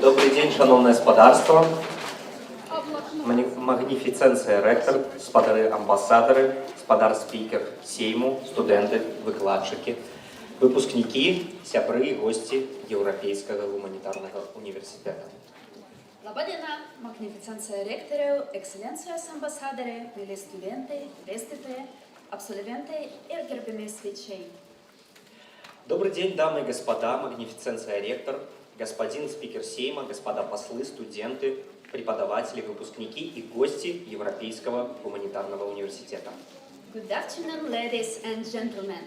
Добрый день, шановне господарство, магніфіценція ректор, спадари амбасадари, спадар спікер Сейму, студенты, выкладчики, выпускники, сябры и гости Европейского гуманитарного университета. Labadiena, magnificencija rektoriau, ekscelencijos ambasadoriai, mėly studentai, dėstytojai, absolventai ir gerbiami svečiai. Добрый день, дамы и господа, магнифиценция ректор, господин спикер Сейма, господа послы, студенты, преподаватели, выпускники и гости Европейского гуманитарного университета. Good afternoon, ladies and gentlemen.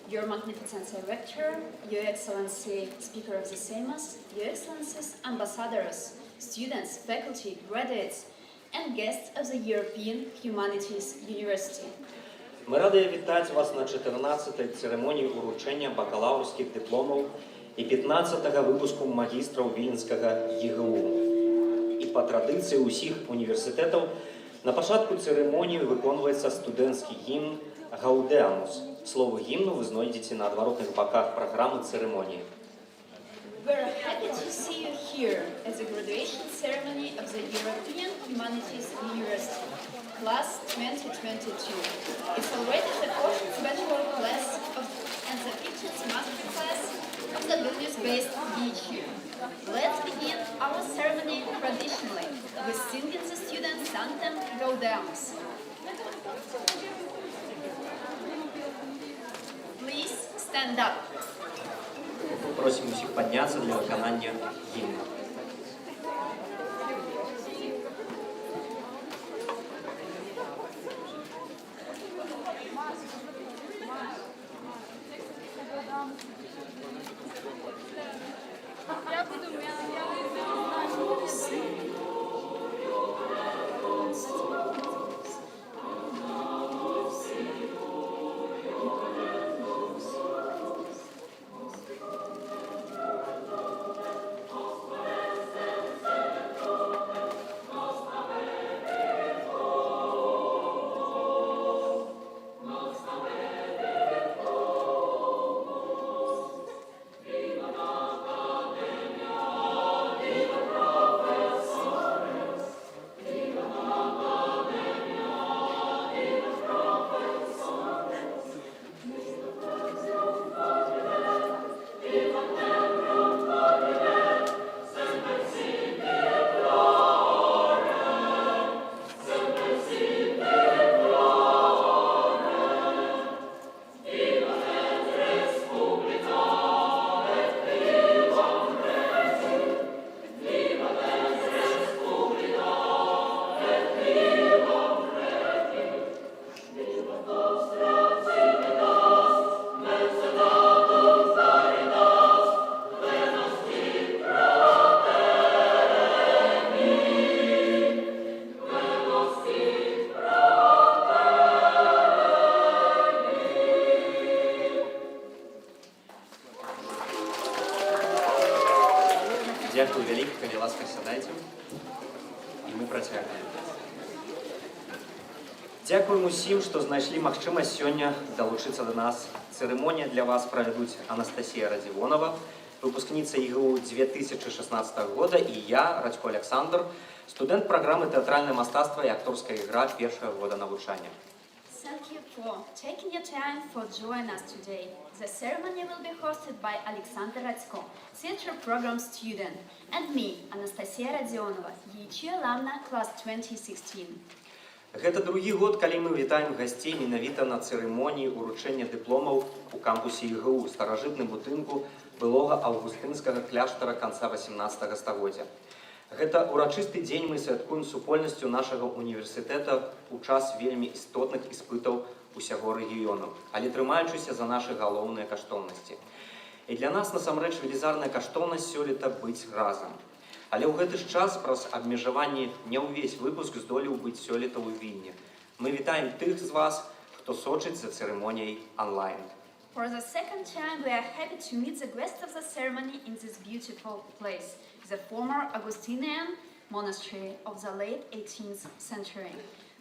Your Magnificentia Rector, Your Excellency Speaker of the Seimas, Your Excellencies Ambassadors, students, faculty, graduates, and guests of the European Humanities University. Мы рады вітаць вас на 14-й церемонии уручения бакалаўрскіх дипломов и 15-го выпуску магистров Віленскага ЕГУ. И по традиции усіх университетов на початку церемонии выконваецца студэнцкі гімн «Гаудеамус». Слово гимну вы знойдете на отворотных боках программы церемонии. We're happy to see you here at the graduation ceremony of the European Humanities University, Class 2022. It's already the 4th bachelor class and the 15th master class of the Vilnius-based BHU. Let's begin our ceremony traditionally with singing the students' anthem Gaudeamus. Please stand up. Просим всех подняться для виконання гімну. Дякую вялікі, калі ласка сядайце. І мы працягваем. Дзякуем усім, што знайшлі магчымасць сёння далучыцца да нас. Цырымонія для вас правядуць Анастасія Радзівонова, выпускніца ЕГУ 2016 года, і я, Радзько Александр, студэнт праграмы тэатральнае мастацтва і акторская ігра першага года навучання. Thank you for taking your time for joining us today. The ceremony will be hosted by Alexander Radsko, theater program student, and me, Anastasia Radionova, EHU alumna, class 2016. Гэта другі год, калі мы вітаем гасцей менавіта на цырымоніі уручэння дыпломаў у кампусе ЕГУ, старажытным будынку былога аўгустынскага кляштара канца 18 стагоддзя. Гэта урачысты дзень мы святкуем супольнасцю нашага універсітэта ў час вельмі істотных іспытаў усяго рэгіёну, але трымаючыся за нашы галоўныя каштоўнасці. І для нас насамрэч велізарная каштоўнасць сёлета быць разам. Але ў гэты ж час праз абмежаванні не ўвесь выпуск здолеў быць сёлета ў Вільні. Мы вітаем тых з вас, хто сочыць за цырымоніяй онлайн. For the second time, we are happy to meet the guests of the ceremony in this beautiful place, the former Augustinian monastery of the late 18th century.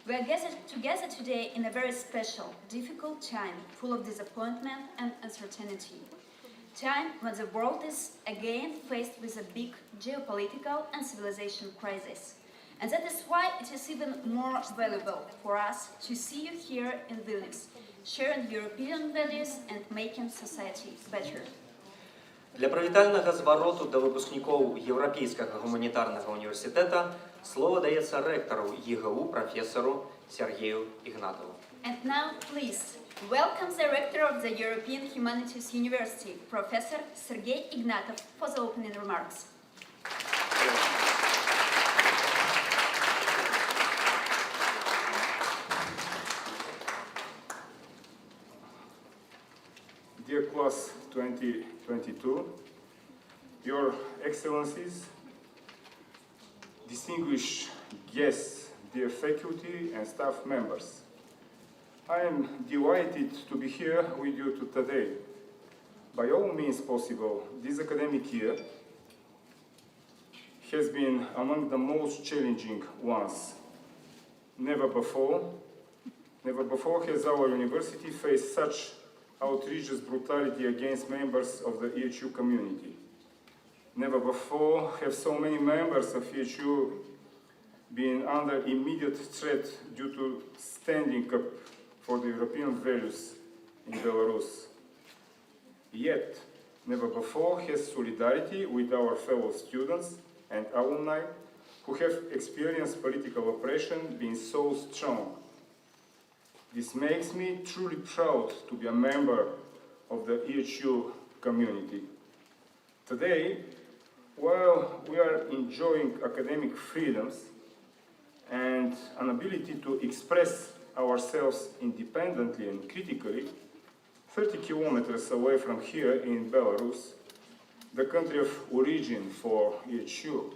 We are gathered together today in a very special, difficult time, full of disappointment and uncertainty. time when the world is again faced with a big geopolitical and civilization crisis. And that is why it is even more valuable for us to see you here in Vilnius, sharing European values and making society better. Для прывітальнага звароту да выпускнікоў Еўрапейскага гуманітарнага універсітэта слово даецца рэктару ЕГУ прафесару Сергею Ігнатову. And now, please, welcome the rector of the European Humanities University, Professor Sergei Ignatov, for the opening remarks. Dear Class 2022, Your Excellencies, distinguished guests, dear faculty and staff members, I am delighted to be here with you today. By all means possible, this academic year has been among the most challenging ones. Never before has our university faced such outrageous brutality against members of the EHU community. Never before have so many members of EHU been under immediate threat due to standing up for the European values in Belarus. Yet, never before has solidarity with our fellow students and alumni who have experienced political oppression been so strong. This makes me truly proud to be a member of the EHU community. Today, while we are enjoying academic freedoms and an ability to express ourselves independently and critically, 30 kilometers away from here in Belarus, the country of origin for EHU,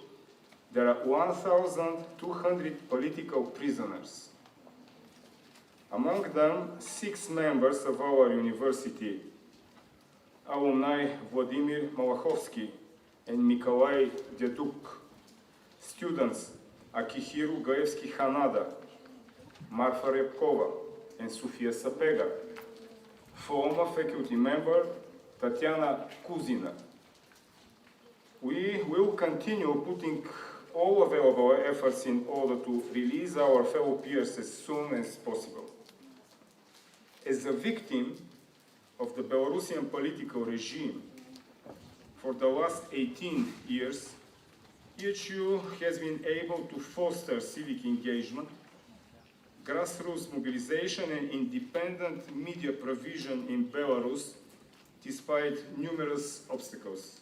there are 1,200 political prisoners. Among them, 6 members of our university, alumni Vladimir Malakhovsky and Nikolai Deduk, students Akihiro Gaevsky-Hanada, Marfa Repkova, and Sofia Sapega, former faculty member Tatiana Kuzina. We will continue putting all available efforts in order to release our fellow peers as soon as possible. As a victim of the Belarusian political regime for the last 18 years, EHU has been able to foster civic engagement, grassroots mobilization and independent media provision in Belarus despite numerous obstacles.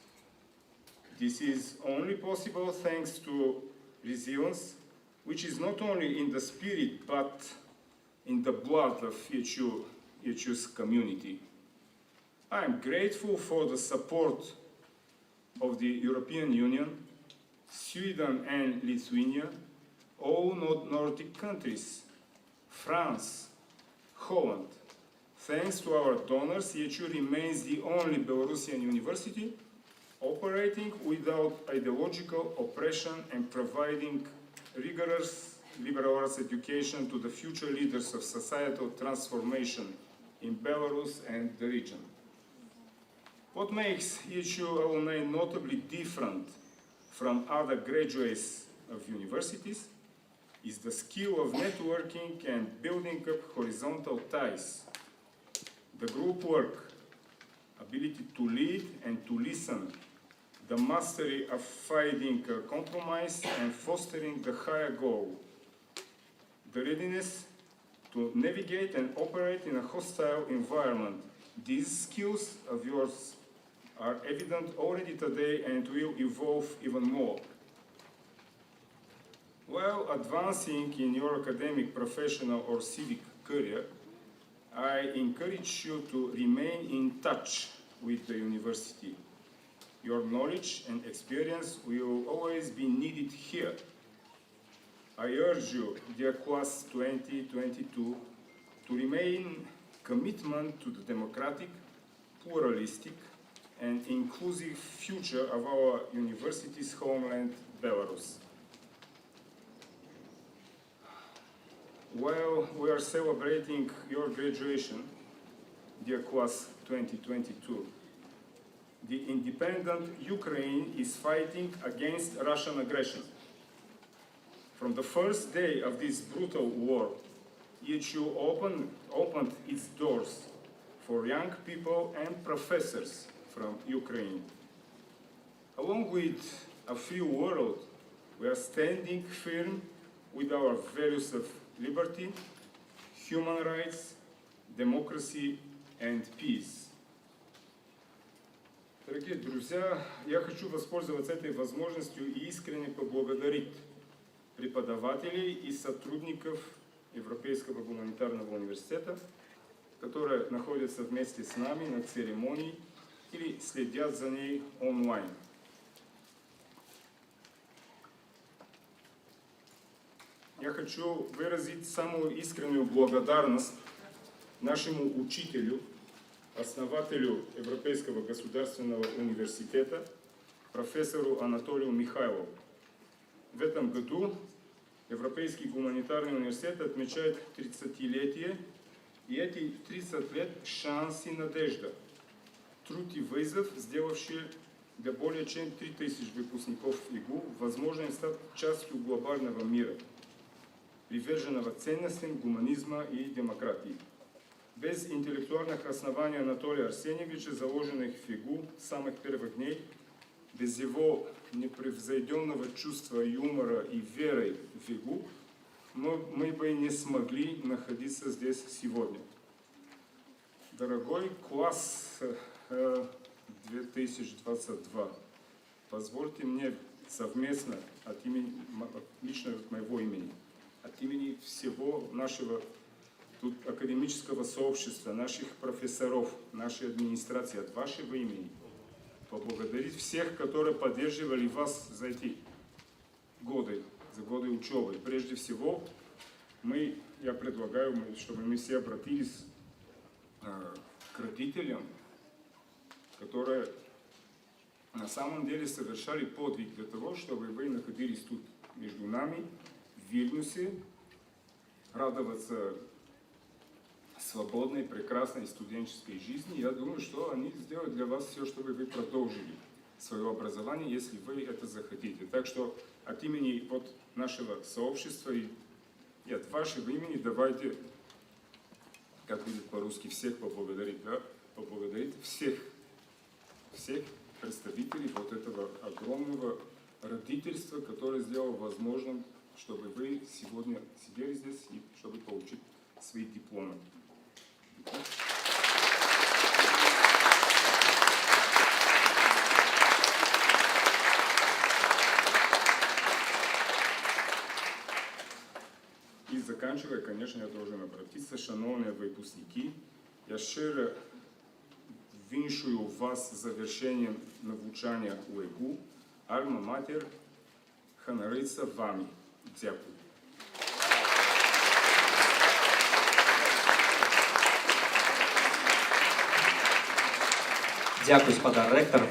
This is only possible thanks to resilience, which is not only in the spirit but in the blood of EHU's community. I am grateful for the support of the European Union, Sweden and Lithuania, all Nordic countries, France, Holland. Thanks to our donors, EHU remains the only Belarusian university operating without ideological oppression and providing rigorous liberal arts education to the future leaders of societal transformation in Belarus and the region. What makes EHU alumni notably different from other graduates of universities is the skill of networking and building up horizontal ties. The group work, ability to lead and to listen, the mastery of finding a compromise and fostering the higher goal, the readiness to navigate and operate in a hostile environment. These skills of yours are evident already today and will evolve even more. While advancing in your academic, professional or civic career, I encourage you to remain in touch with the university. Your knowledge and experience will always be needed here. I urge you, dear Class 2022, to remain committed to the democratic, pluralistic, and inclusive future of our university's homeland, Belarus. While we are celebrating your graduation, dear Class 2022, the independent Ukraine is fighting against Russian aggression. From the first day of this brutal war, EHU opened its doors for young people and professors from Ukraine. Along with a free world, we are standing firm with our values of liberty, human rights, democracy and peace. Дорогие друзья, я хочу воспользоваться этой возможностью и искренне поблагодарить преподавателей и сотрудников Европейского гуманитарного университета, которые находятся вместе с нами на церемонии или следят за ней онлайн. Я хочу выразить самую искреннюю благодарность нашему учителю, основателю Европейского государственного университета, профессору Анатолию Михайлову. В этом году Европейский гуманитарный университет отмечает 30-летие, и эти 30 лет – шанс и надежда. Труд и вызов, сделавшие для более чем 3000 выпускников ИГУ возможность стать частью глобального мира, приверженного ценностям гуманизма и демократии. Без интеллектуальных оснований Анатолия Арсеньевича, заложенных в ИГУ с самых первых дней, без его непревзойденного чувства юмора и веры в ИГУ, мы бы не смогли находиться здесь сегодня. Дорогой класс 2022, позвольте мне совместно от имени, лично от моего имени, от имени всего нашего тут академического сообщества, наших профессоров, нашей администрации, от вашего имени, поблагодарить всех, которые поддерживали вас за эти годы, за годы учебы. Прежде всего, я предлагаю, чтобы мы все обратились к родителям, которые на самом деле совершали подвиг для того, чтобы вы находились тут между нами, в Вильнюсе, радоваться свободной, прекрасной студенческой жизни. Я думаю, что они сделают для вас все, чтобы вы продолжили свое образование, если вы это захотите. Так что от имени нашего сообщества и от вашего имени давайте, как будет по-русски, всех поблагодарить, да? Поблагодарить всех представителей этого огромного родительства, которое сделало возможным, чтобы вы сегодня сидели здесь и чтобы получить свои дипломы. І заканчивая, конечно, я должен обратиться, шановні випускники, я щиро віншую вас з завершенням навчання у ЕГУ. Альма-матер ханариться вами. Дякую. Дякую, господа ректор.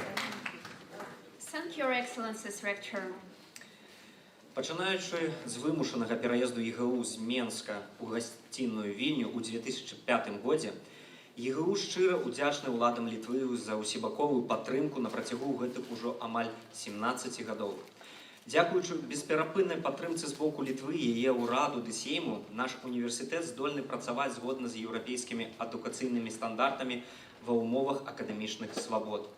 Thank you, Your Excellencies, Rector. Пачынаючы з вымушанага пераезду ЕГУ з Менска ў гасцінную Вільню ў 2005 годзе, ЕГУ шчыра ўдзячны ўладам Літвы за ўсебаковую падтрымку на працягу гэтых ужо амаль 17 гадоў. Дзякуючы бесперапыннай падтрымцы з боку Літвы, яе ўраду ды сейму, наш універсітэт здольны працаваць згодна з еўрапейскімі адукацыйнымі стандартамі ва ўмовах акадэмічных свабод.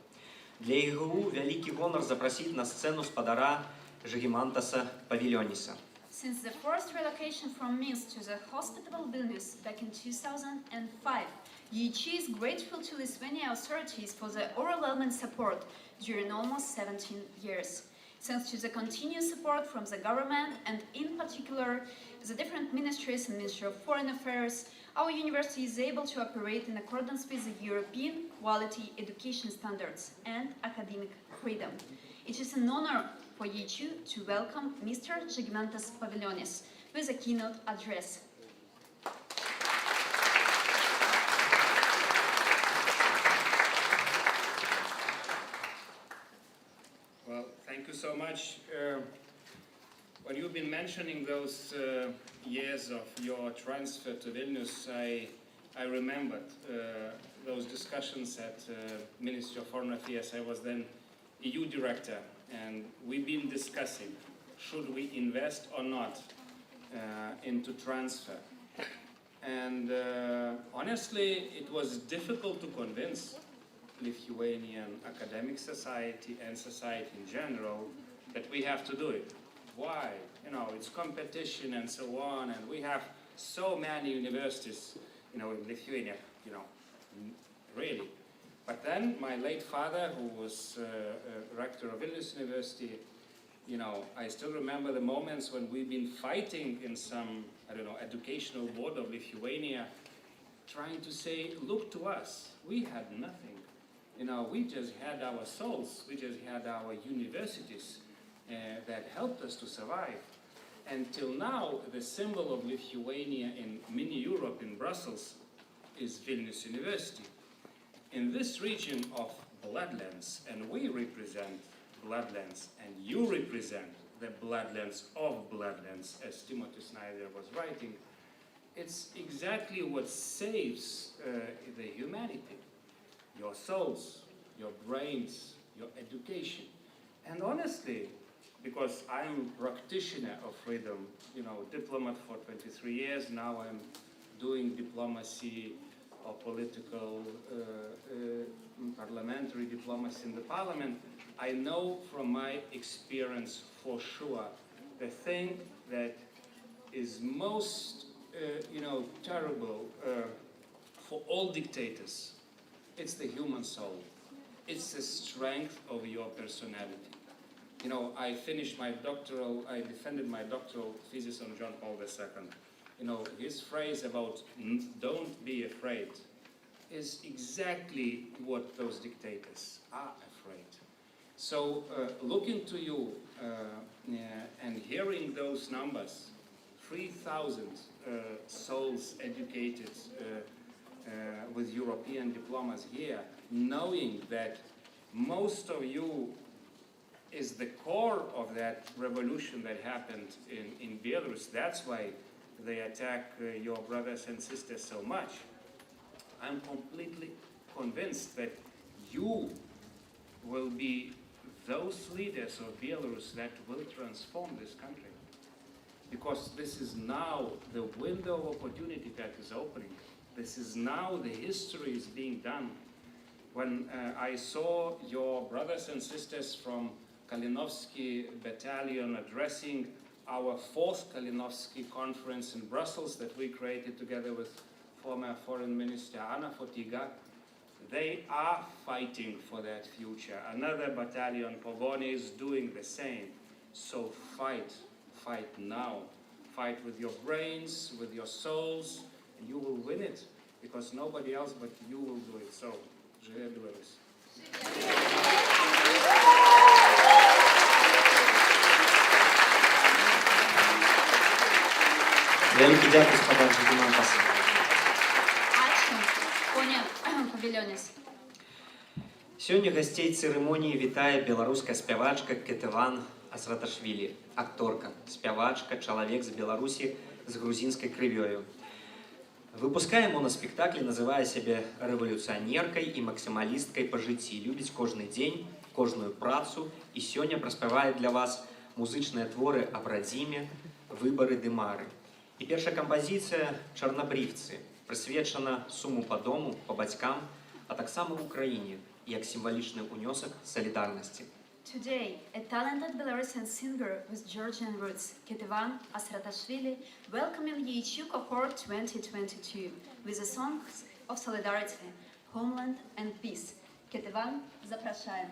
Для ЕГУ вялікі гонар запрасіць на сцэну спадара Жигимантаса Павильониса. Since the forced relocation from Minsk to the hospitable Vilnius back in 2005, EHU is grateful to Lithuanian authorities for the overwhelming support during almost 17 years. Thanks to the continued support from the government and in particular the different ministries and Ministry of Foreign Affairs, our university is able to operate in accordance with the European quality education standards and academic freedom. It is an honor for EHU to welcome Mr. Žygimantas Pavilionis with a keynote address. Well, thank you so much. When you've been mentioning those years of your transfer to Vilnius, I remembered those discussions at Ministry of Foreign Affairs. I was then EU director, and we've been discussing, should we invest or not into transfer? And honestly, it was difficult to convince Lithuanian academic society and society in general that we have to do it. Why? You know, it's competition and so on, and we have so many universities, you know, in Lithuania, you know, really. But then my late father, who was rector of Vilnius University, you know, I still remember the moments when we've been fighting in some, I don't know, educational board of Lithuania, trying to say, look to us, we had nothing. You know, we just had our souls, we just had our universities that helped us to survive. Until now, the symbol of Lithuania in mini Europe, in Brussels, is Vilnius University. In this region of bloodlands, and we represent bloodlands, and you represent the bloodlands of bloodlands, as Timothy Snyder was writing, it's exactly what saves the humanity. Your souls, your brains, your education. And honestly, because I'm a practitioner of freedom, you know, diplomat for 23 years, now I'm doing diplomacy or political, parliamentary diplomacy in the parliament, I know from my experience for sure, the thing that is most, you know, terrible for all dictators, it's the human soul. It's the strength of your personality. You know, I defended my doctoral thesis on John Paul II. You know, his phrase about don't be afraid is exactly what those dictators are afraid. So looking to you and hearing those numbers, 3,000 souls educated with European diplomas here, knowing that most of you is the core of that revolution that happened in Belarus. That's why they attack your brothers and sisters so much. I'm completely convinced that you will be those leaders of Belarus that will transform this country. Because this is now the window of opportunity that is opening. This is now the history is being done. When I saw your brothers and sisters from Kalinovsky Battalion addressing our 4th Kalinovsky conference in Brussels that we created together with former Foreign Minister Anna Fotyga, they are fighting for that future. Another battalion, Pogoni, is doing the same. So fight now. Fight with your brains, with your souls, and you will win it, because nobody else but you will do it. So, Żyje Belarus. Великий дякую, господа Жидимантас. Ačiū, ponia Paviljonis. Сёння гасцей цырымоніі вітае беларуская спявачка Кетыван Асраташвілі, акторка, спявачка, чалавек з Беларусі з грузінскай крывёю. Выпускае моноспектаклі, называе сябе рэвалюцыянеркай і максімалісткай па жыцці, любіць кожны дзень, кожную працу і сёння праспявае для вас музычныя творы аб радзіме, выбары ды мары. І першая кампазіцыя «Чарнабрівцы» прысвечана суму па дому, па бацькам, а таксама ў Украіне, як сімвалічны ўнёсак салідарнасці. Today, a talented Belarusian singer with Georgian roots, Ketevan Asratashvili, welcoming EHU Cohort 2022 with the songs of solidarity, homeland and peace. Ketevan, zaprashaем.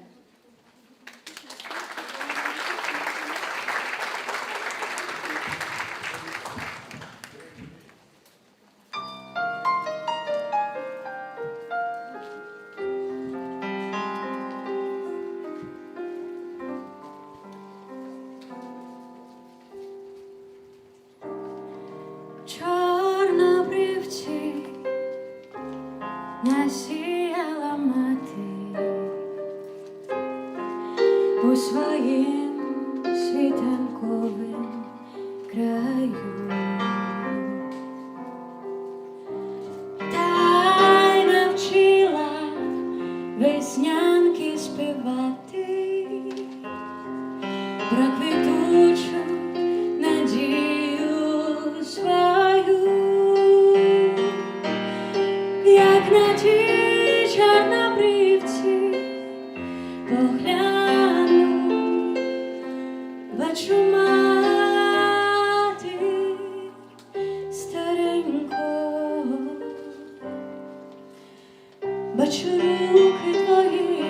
Чорнобривці насіяла мати у бачу руки твої,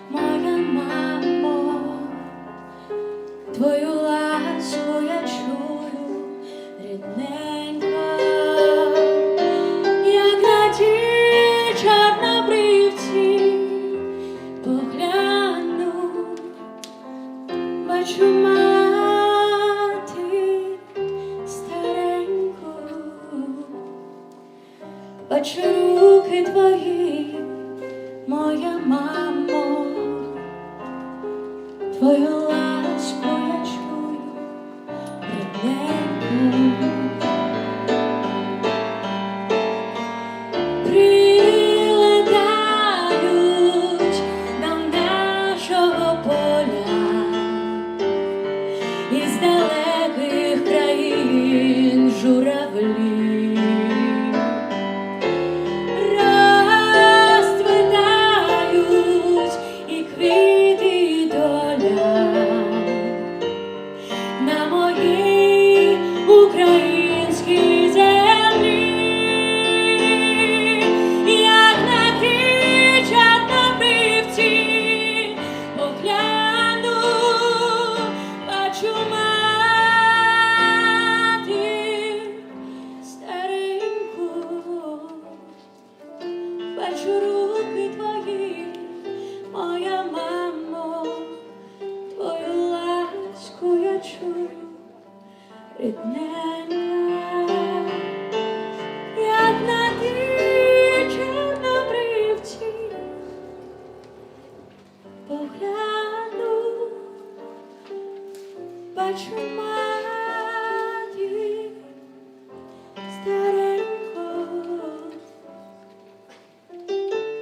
моя мамо, твою ласку я чую, рідненька, як на ті чорнобривці погляну, бачу мати стареньку, бачу руки твої, моя мамо, твою ласку я чую, рідненьку. Прилетають до нашого поля із далеких країн журавлі. Розцвітають і квіти, і доля на моїй українській землі, як на ті чорнобривці погляну, бачу мати стареньку, бачу руки твої, моя мамо, твою ласку я чую, рідненька, як на ті чорнобривці погляну, бачу мати стареньку,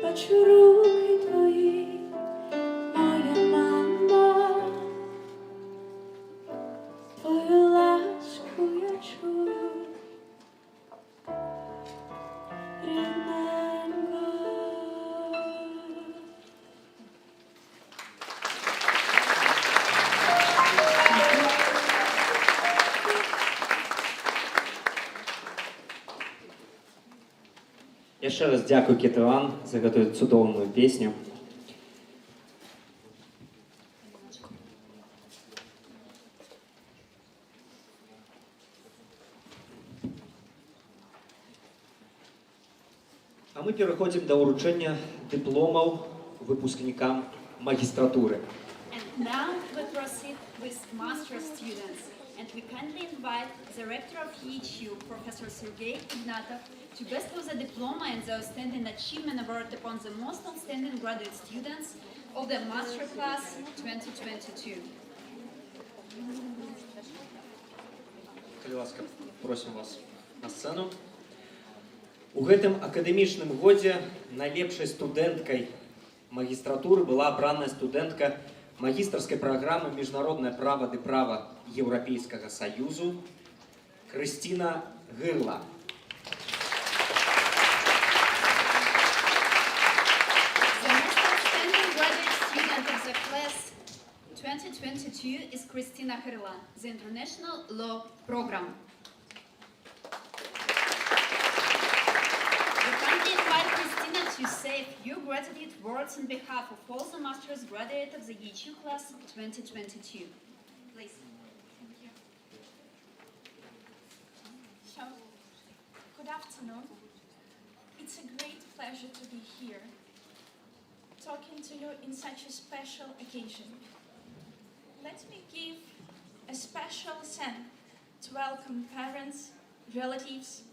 бачу руки твої, моя мамо, твою ласку я чую, рідненько. Яшчэ раз дзякую Кетыван за гэтую цудоўную песню. А мы пераходзім да ўручэння дыпломаў выпускнікам магістратуры. And now we proceed with master students. And we kindly invite the rector of EHU, Professor Sergei Ignatov, to bestow the diploma and the Outstanding Achievement Award upon the most outstanding graduate students of the Master Class 2022. Калі ласка, просім вас на сцэну. У гэтым акадэмічным годзе найлепшай студэнткай магістратуры была абраная студэнтка магістрскай праграмы «Міжнароднае права ды права Еўрапейскага Саюзу» Крыстина Гырла. The most outstanding graduate student of the class 2022 is Kristina Hyrla, the International Law Program. We kindly invite Kristina to say a few gratitude words on behalf of all the master's graduates of the EHU class 2022. Please. So, good afternoon. It's a great pleasure to be here, talking to you in such a special occasion. Let me give a special thank to welcome parents, relatives,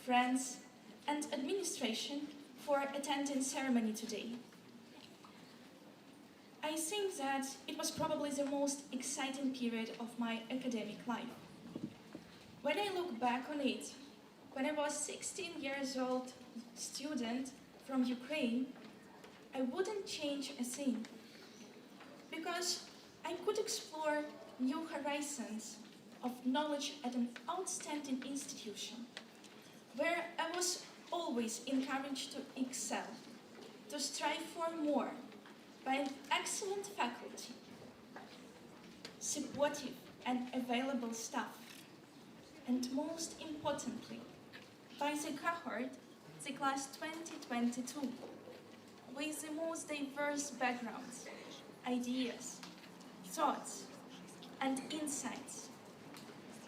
friends, and administration for attending ceremony today. I think that it was probably the most exciting period of my academic life. When I look back on it, when I was 16 years old student from Ukraine, I wouldn't change a thing, because I could explore new horizons of knowledge at an outstanding institution, where I was always encouraged to excel, to strive for more by an excellent faculty, supportive and available staff, and most importantly, by the cohort, the class 2022, the most diverse backgrounds, ideas, thoughts, and insights.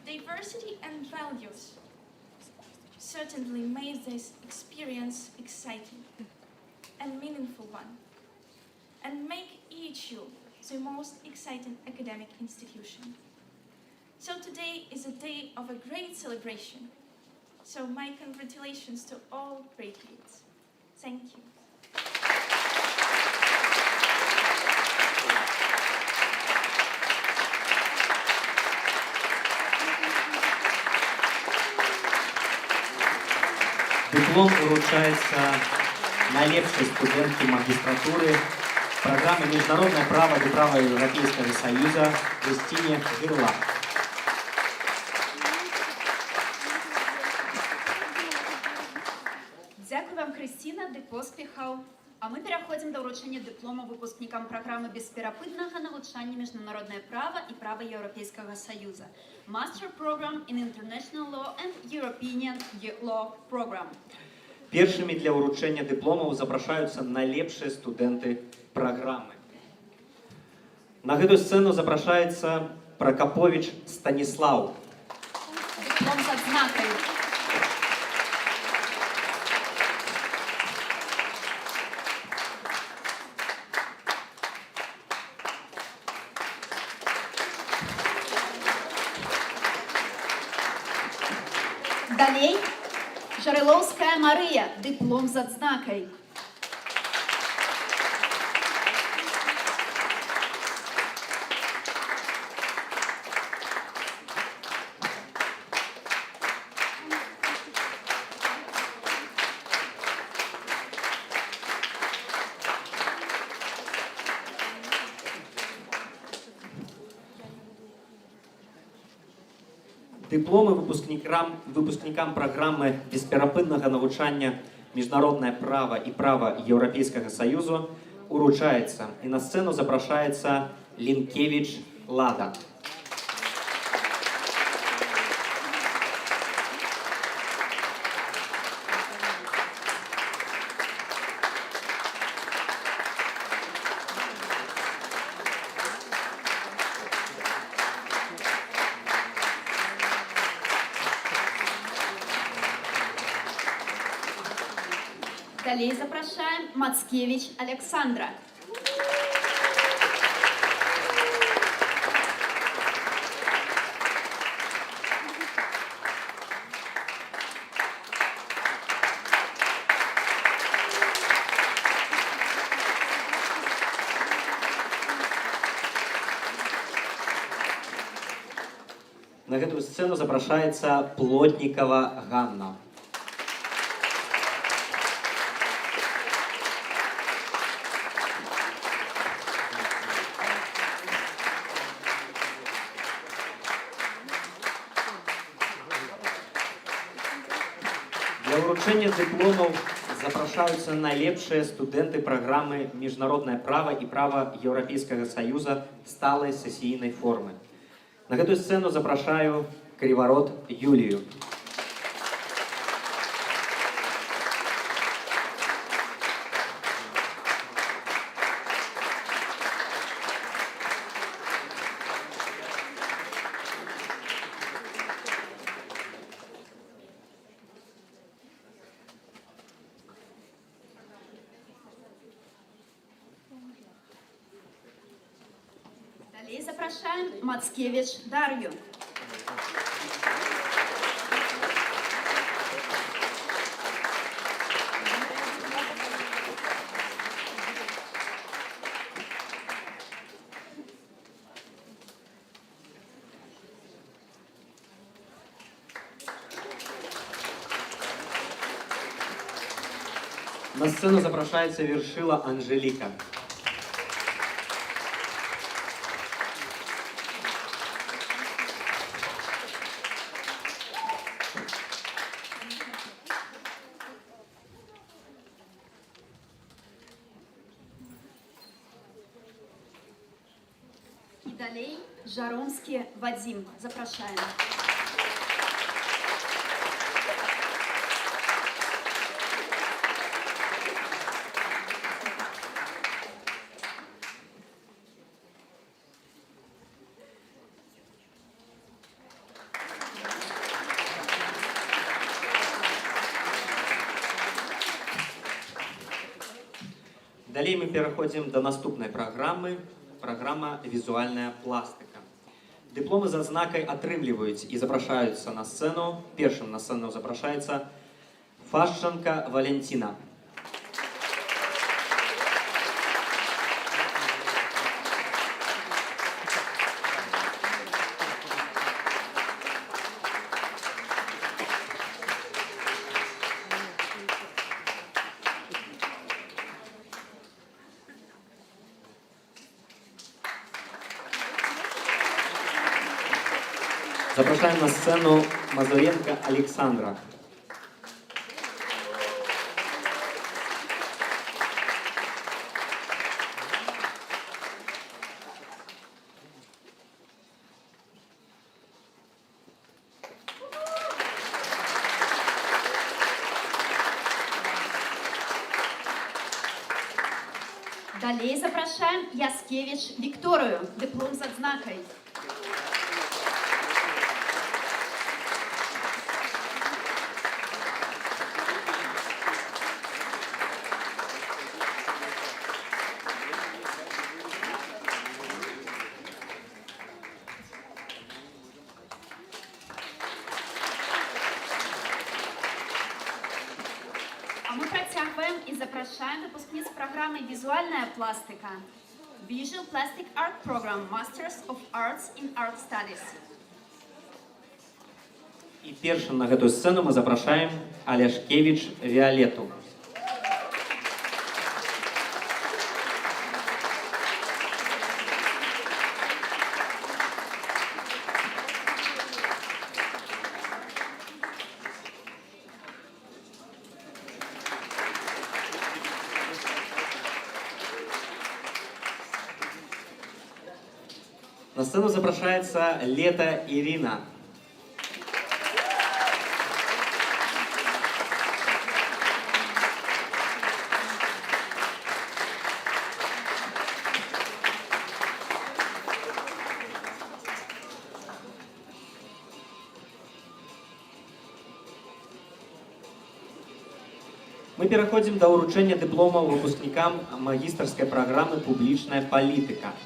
Diversity and values certainly made this experience exciting and meaningful one, and make EHU the most exciting academic institution. So today is a day of a great celebration. So my congratulations to all graduates. Thank you. Диплом вручається найлепшій студентці магістратури програми «Міжнародне право і право Європейського Союзу» Кристині Гирлак. Дякую вам, Кристина, ды поспіхаў. А мы пераходзім да ўручэння дыплома выпускнікам праграмы бесперапыннага навучання міжнароднае права і права Еўрапейскага Саюза. Master Program in International Law and European Law Program. Першымі для ўручэння дыпломаў запрашаюцца найлепшыя студэнты праграмы. На гэтую сцэну запрашаецца Пракаповіч Станіслаў. Дыплом з адзнакай. Далей Жарылоўская Марыя, дыплом з адзнакай. Дыпломы выпускнікам праграмы бесперапыннага навучання «Міжнароднае права і права Еўрапейскага Саюзу» уручаецца, і на сцэну запрашаецца Лінкевіч Лада. Далей запрашаем Мацкевич Александра. На гэтую сцэну запрашаецца Плотнікава Ганна. Для ўручэння дыпломаў запрашаюцца найлепшыя студэнты праграмы «Міжнароднае права і права Еўрапейскага Саюза» сталай сесійнай формы. На гэтую сцэну запрашаю Криварод Юлію. Далей запрашаем Мацкевич Дар'ю. На сцену запрашаецца Вершила Анжеліка. І далей Жаромскі Вадзім. Запрашаем. Далей мы пераходзім да наступнай праграмы, праграма «Візуальная пластыка». Дыпломы з адзнакай атрымліваюць і запрашаюцца на сцэну. Першым на сцэну запрашаецца Фашченко Валентина. Запрошаем на сцену Мазуренко Александра. Далей запрашаем Яскевіч Вікторію, дыплом з адзнакай. А мы працягваем і запрашаем выпускніц праграмы «Візуальная пластыка» Visual Plastic Art Program Masters of Arts in Art Studies. І першым на гэтую сцэну мы запрашаем Аляшкевіч Віолетту. На сцену запрашаецца Лета Ірина. Мы пераходзім да ўручэння дыпломаў выпускнікам магістарскай праграмы «Публічная палітыка».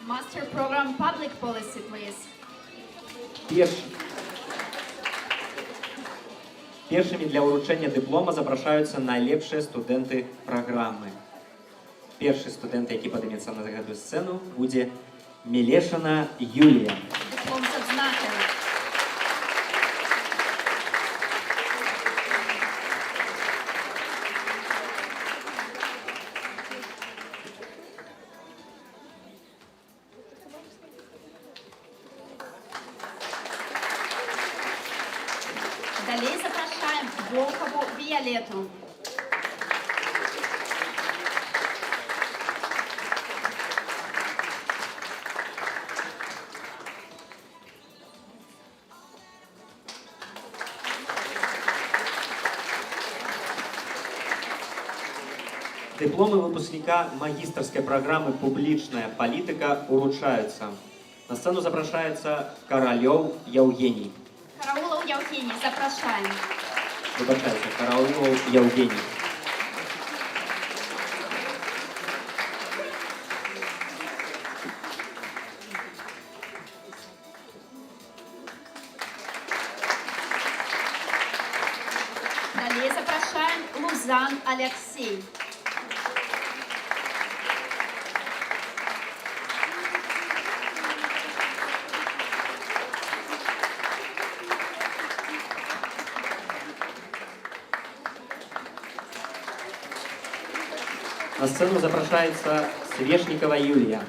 Master Program Public Policy, please. Першымі для ўручэння дыплома запрашаюцца найлепшыя студэнты праграмы. Першы студэнт, які падымецца на гэтую сцэну, будзе Мелешина Юлія. Дыплом з адзнакай. Далей запрашаем Волкову Віолетту. Дыпломы выпускніка магістарскай праграмы «Публічная палітыка» уручаюцца. На сцэну запрашаецца Каралёў Яўгеній. Караулов Яўгеній, запрашаем. Выбачайце, Каралёў Яўгеній. Далей запрашаем Лузан Алексей. На сцену запрашаецца Свешнікова Юлія.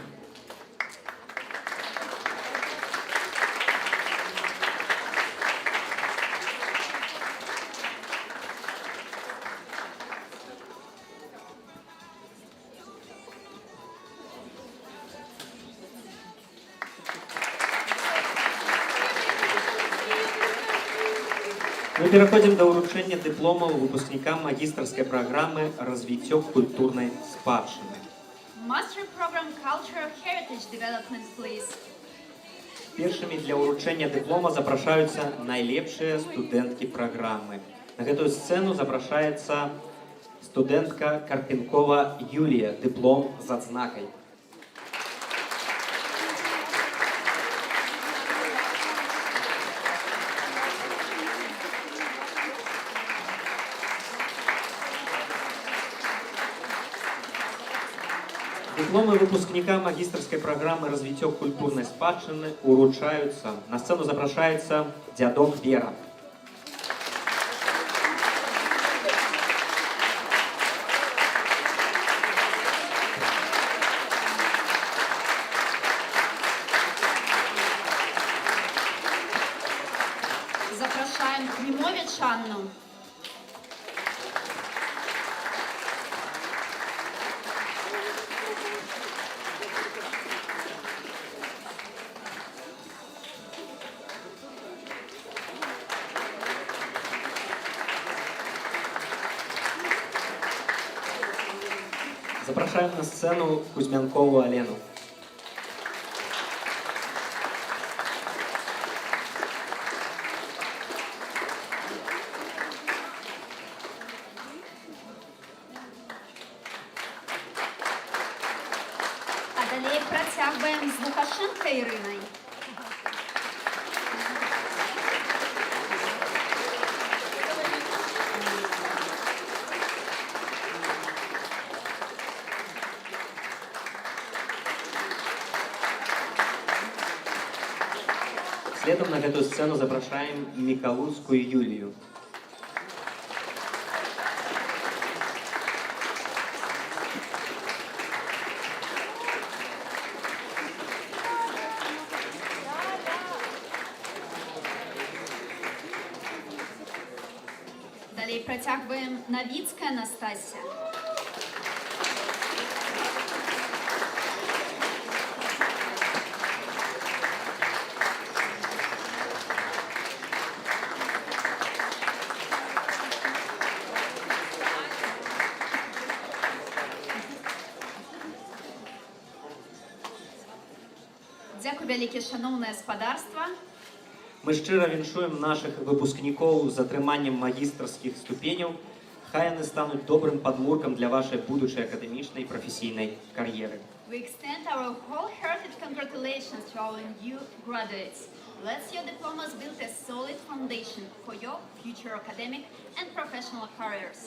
Мы пераходзім да ўручэння дыпломаў выпускнікам магістарскай праграмы «Развіццё культурнай спадчыны». Master Program Cultural Heritage Development, please. Першымі для ўручэння дыплома запрашаюцца найлепшыя студэнткі праграмы. На гэтую сцэну запрашаецца студентка Карпенкова Юлія, диплом з адзнакай. Дипломы выпускника магистрской программы «Развитие культурной спадщины» уручаются. На сцену запрашається дядок Вера. Запрошаємо Клімович Анну. Запрошаємо на сцену Кузьмянкову Алену. А далі протягуємо з Лукашенко Іриною. Следом на эту сцену запрошаем Миколуцкую Юлию. Далі протягуємо Новицька Анастасія. Дякую вяліке, шановне господарство. Мы щиро віншуємо наших випускників з отриманням магістерських ступенів. Хай вони стануть добрим подмурком для вашої будущої академічної і професійної кар'єри. We extend our wholehearted congratulations to our new graduates. Let your diplomas build a solid foundation for your future academic and professional careers.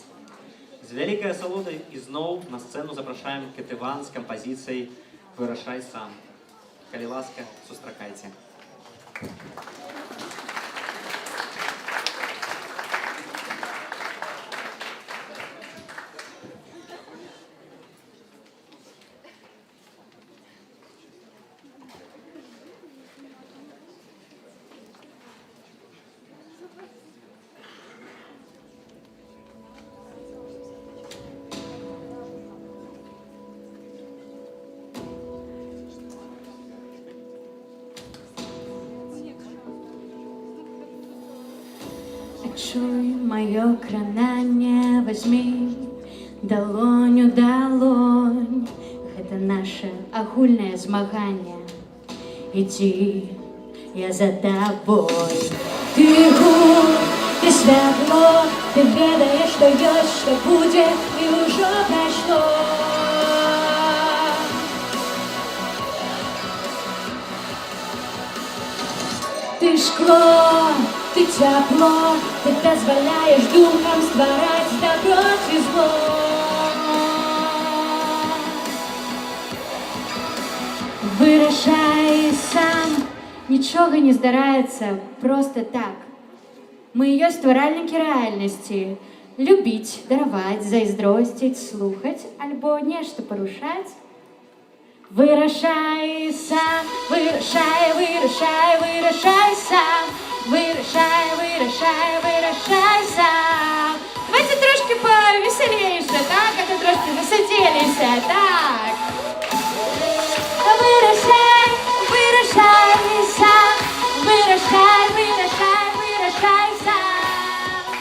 З великою осолодою і знову на сцену запрошаємо Кетиван з композицією «Вирішай сам». Коли ласка, сустракайте. Чуй моё крананне, возьми далонь у далонь. Гэта наше агульнае змаганне. Ідзі, я за табой. Ты гуд, ты святло, ты ведаеш, што ёсць, што будзе, і ўжо прайшло. Ты шкло, ты тепло, ты дозволяешь духам ствараць добро ці зло. Вырашай сам, нічога не здараецца просто так. Мы ёсць стваральнікі рэальнасці. Любіць, дараваць, зайздросціць, слухаць альбо нешта парушаць. Вырашай сам, вырашай, вырашай, вырашай сам. Вырашай, вырашай, вырашай сам. Давайте трошки повеселіше, так? А то трошки засиділися, так? Вырашай, вырашай сам. Вырашай, вырашай, вырашай сам.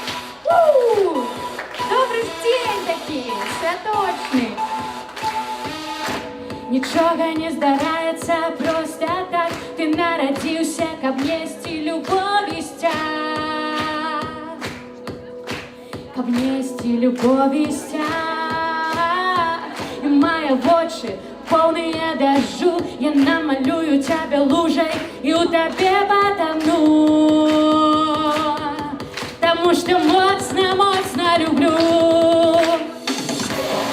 Добрый день такий, святочний. Нічога не здараецца просто так. Ты нарадзіўся, каб несці любові сцяг. Каб несці любові сцяг. мне в очи, полные дождю. Я намалюю тебя лужей и утопе потону. Потому что моцно, моцно люблю.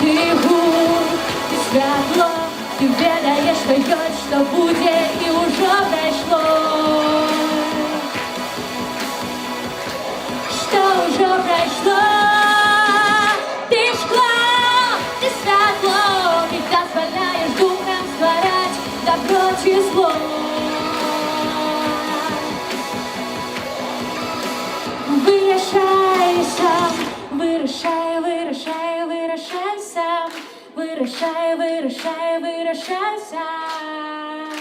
Ты гуд, ты святло, ты ведаешь, что ёсць, что будет и уже прошло. Что уже прошло. Ты шкло, ты святло, ты дозволяешь духам створять добро чи зло. Вырашай сам, вырашай, вырашай, вырашай сам. Вырашай, вырашай, вырашай сам.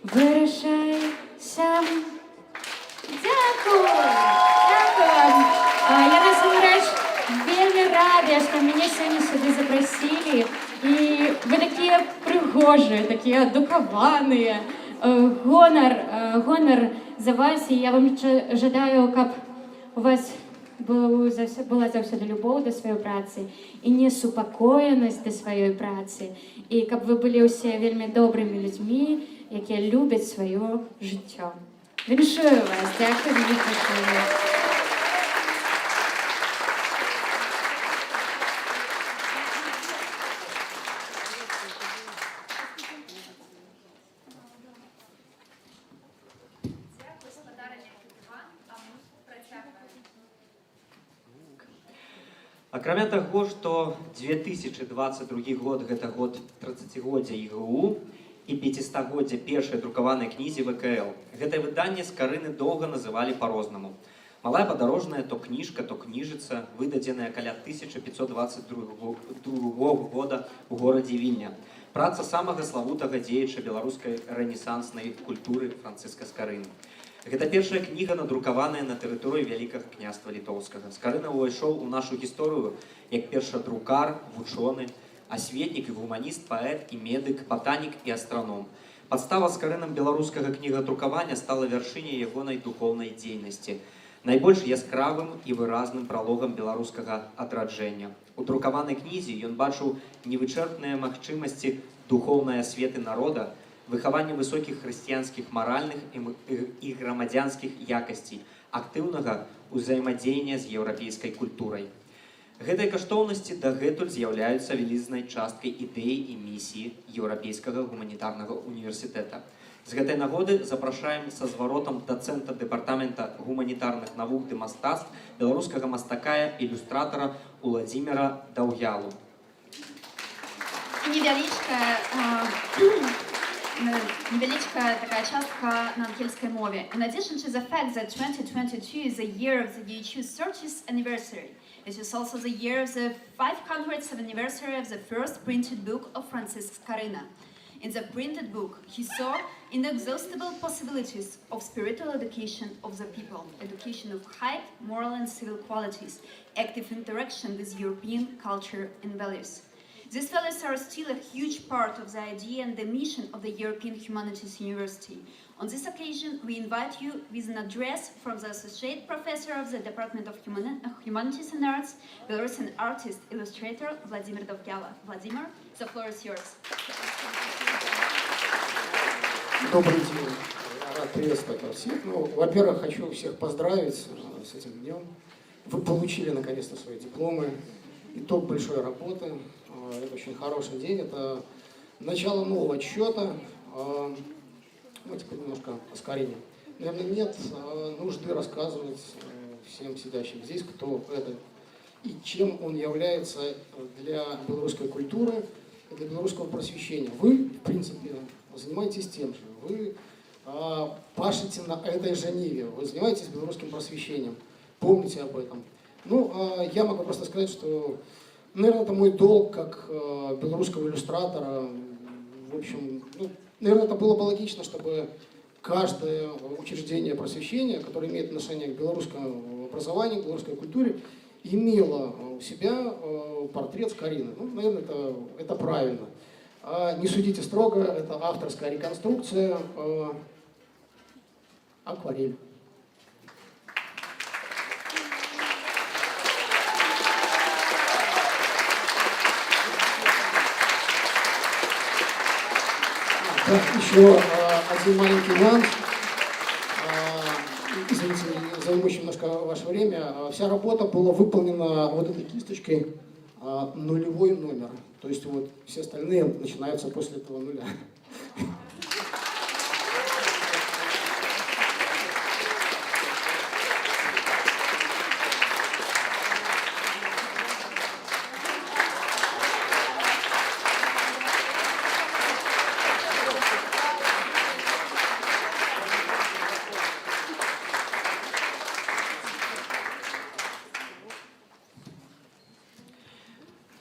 Вырашай сам. Дякую! Дякую! Я насамрэч вельмі радая, што мяне сёння сюды запрасілі. І вы такія прыгожыя, такія адукаваныя. Гонар за вас, і я вам жадаю, каб у вас была заўсёды любоў да сваёй працы і несупакоенасць да сваёй працы. І каб вы былі ўсе вельмі добрымі людзьмі, якія любяць сваё жыццё. Віншую вас, дзякую вялікае. Акрамя таго, што 2022 год гэта год 30годдзя ІГУ і 500годдзя першай друкаванай кнізе ВКЛ. Гэтае выданне Скарыны доўга называлі па-рознаму. Малая падарожная то кніжка, то кніжыца, выдадзеная каля 1522 года ў горадзе Вільня. Праца самага славутага дзеяча беларускай рэнесанснай культуры Францыска Скарыны. Гэта першая кніга, надрукаваная на тэрыторыі Вялікага княства Літоўскага. Скарына ўвайшоў у нашу гісторыю як першадрукар, вучоны, асветнік і гуманіст, паэт і медык, батанік і астраном. Падстава Скарынам беларускага кнігадрукавання стала вяршыняй ягонай духоўнай дзейнасці, найбольш яскравым і выразным пралогам беларускага адраджэння. У друкаванай кнізе ён бачыў невычэрпныя магчымасці духоўнай асветы народа, выхаванне высокіх хрысціянскіх маральных і грамадзянскіх якасцей, актыўнага ўзаемадзеяння з еўрапейскай культурай. Гэтыя каштоўнасці дагэтуль з'яўляюцца вялізнай часткай ідэі і місіі Еўрапейскага гуманітарнага універсітэта. З гэтай нагоды запрашаем са зваротам дацэнта дэпартамента гуманітарных навук ды мастацтв беларускага мастака і ілюстратара Уладзіміра Даўгялу. Невеличка такая частка на ангельской мове. In addition to the fact that 2022 is the year of the DHU's 30th anniversary, it is also the year of the 500th anniversary of the first printed book of Francisc Scarina. In the printed book, he saw inexhaustible possibilities of spiritual education of the people, education of high moral and civil qualities, active interaction with European culture and values. These values are still a huge part of the idea and the mission of the European Humanities University. On this occasion, we invite you with an address from the Associate Professor of the Department of Humanities and Arts, Belarusian artist, illustrator Vladimir Dovgyala. Vladimir, the floor is yours. Добрый день. Я рад приветствовать вас всех. Во-первых, хочу всех поздравить с этим днем. Вы получили наконец-то свои дипломы. Итог большой работы. Это очень хороший день. Это начало нового отсчета. Мы теперь немножко о Скарине. Наверное, нет нужды рассказывать всем сидящим здесь, кто это и чем он является для белорусской культуры, для белорусского просвещения. Вы, в принципе, занимаетесь тем же. Вы пашете на этой же ниве. Вы занимаетесь белорусским просвещением. Помните об этом. Я могу просто сказать, что, наверное, это мой долг как белорусского иллюстратора. В общем, наверное, это было бы логично, чтобы каждое учреждение просвещения, которое имеет отношение к белорусскому образованию, к белорусской культуре, имело у себя портрет Скарины. Наверное, это правильно. Не судите строго, это авторская реконструкция, акварель. еще один маленький нюанс. Извините, займу еще немножко ваше время. Вся работа была выполнена вот этой кисточкой нулевой номер. То есть вот все остальные начинаются после этого нуля.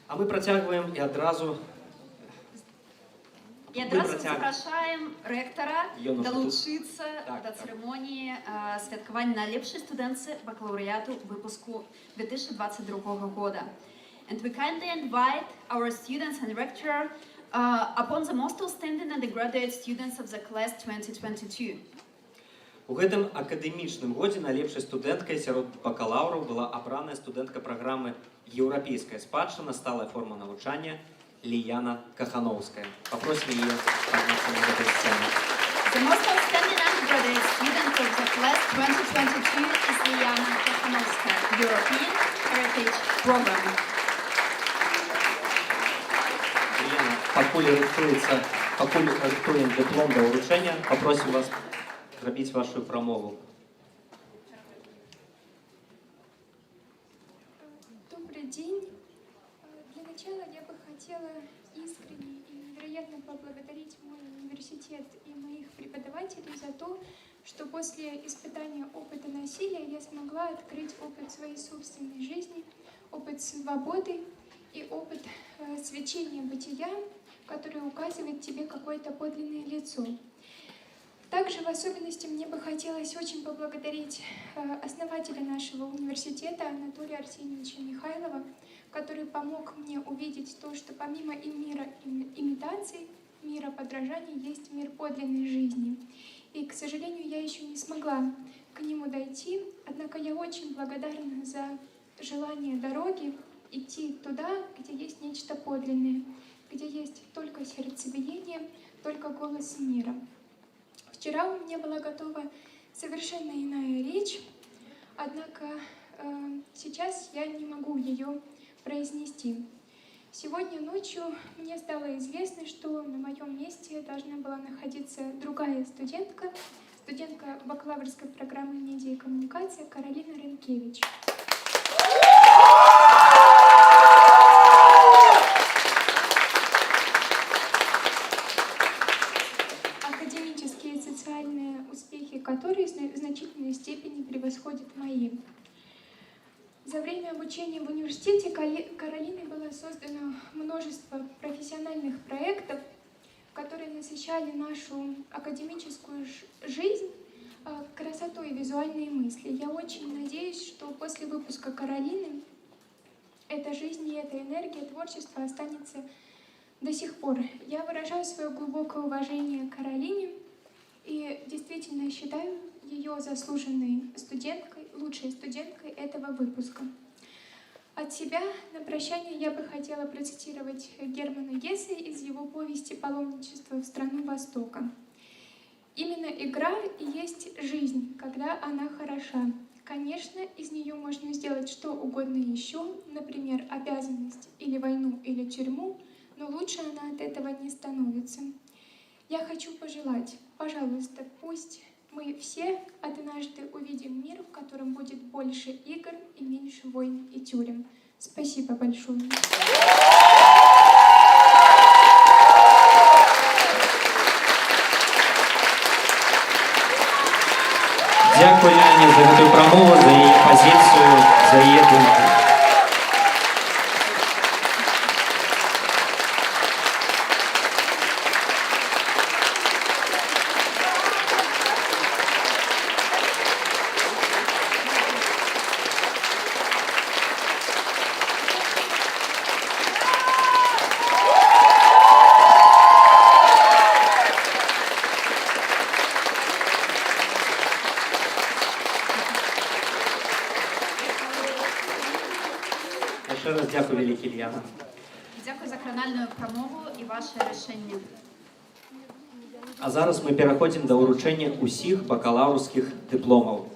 А ми працягваем і адразу І одразу запрошуємо ректора Ён уже тут. долучитися Так, до так. церемонії святкування найлепшої студентці бакалавріату випуску 2022 года. And we kindly invite our students and rector upon the most outstanding undergraduate students of the class 2022. У гэтым акадэмічным годзе найлепшай студэнткай сярод бакалаўраў была абраная студэнтка праграмы «Еўрапейская спадчына. Сталая форма навучання» Лияна Кахановская. Попросим ее подняться на эту сцену. The most outstanding undergraduate student of the class 2022 is Liyana Kakhanovskaya, European Heritage Program. Лияна, пакуль рыхтуем диплом до ўручэння, попросим вас зрабіць вашу прамову. Добрый день. Для начала я бы хотела искренне и невероятно поблагодарить мой университет и моих преподавателей за то, что после испытания опыта насилия я смогла открыть опыт своей собственной жизни, опыт свободы и опыт свечения бытия, который указывает тебе какое-то подлинное лицо. Также в особенности мне бы хотелось очень поблагодарить основателя нашего университета Анатолия Арсеньевича Михайлова, который помог мне увидеть то, что помимо мира имитаций, мира подражаний, есть мир подлинной жизни. И, к сожалению, я еще не смогла к нему дойти, однако я очень благодарна за желание дороги идти туда, где есть нечто подлинное, где есть только сердцебиение, только голос мира. Вчера у меня была готова совершенно иная речь, однако сейчас я не могу ее произнести. Сегодня ночью мне стало известно, что на моем месте должна была находиться другая студентка бакалаврской программы медиа и коммуникация Каролина Ренкевич. Академические и социальные успехи которой в значительной степени превосходят мои. За время обучения в университете Каролиной было создано множество профессиональных проектов, которые насыщали нашу академическую жизнь красотой и визуальные мысли. Я очень надеюсь, что после выпуска Каролины эта жизнь и эта энергия творчества останется до сих пор. Я выражаю свое глубокое уважение к Каролине и действительно считаю ее заслуженной студенткой, лучшей студенткой этого выпуска. От себя на прощание я бы хотела процитировать Германа Гессе из его повести «Паломничество в страну Востока». Именно игра и есть жизнь, когда она хороша. Конечно, из нее можно сделать что угодно еще, например, обязанность или войну или тюрьму, но лучше она от этого не становится. Я хочу пожелать, пожалуйста, пусть мы все однажды увидим мир, в котором будет больше игр и меньше войн и тюрем. Спасибо большое. Дякую Ляні за гэтую прамову, за яе пазіцыю, за яе думку. Ще раз дякую, великий Ільяна. Дякую за кранальну промову і ваше рішення. А зараз мы пераходзім да ўручэння ўсіх бакалаўрскіх дыпломаў.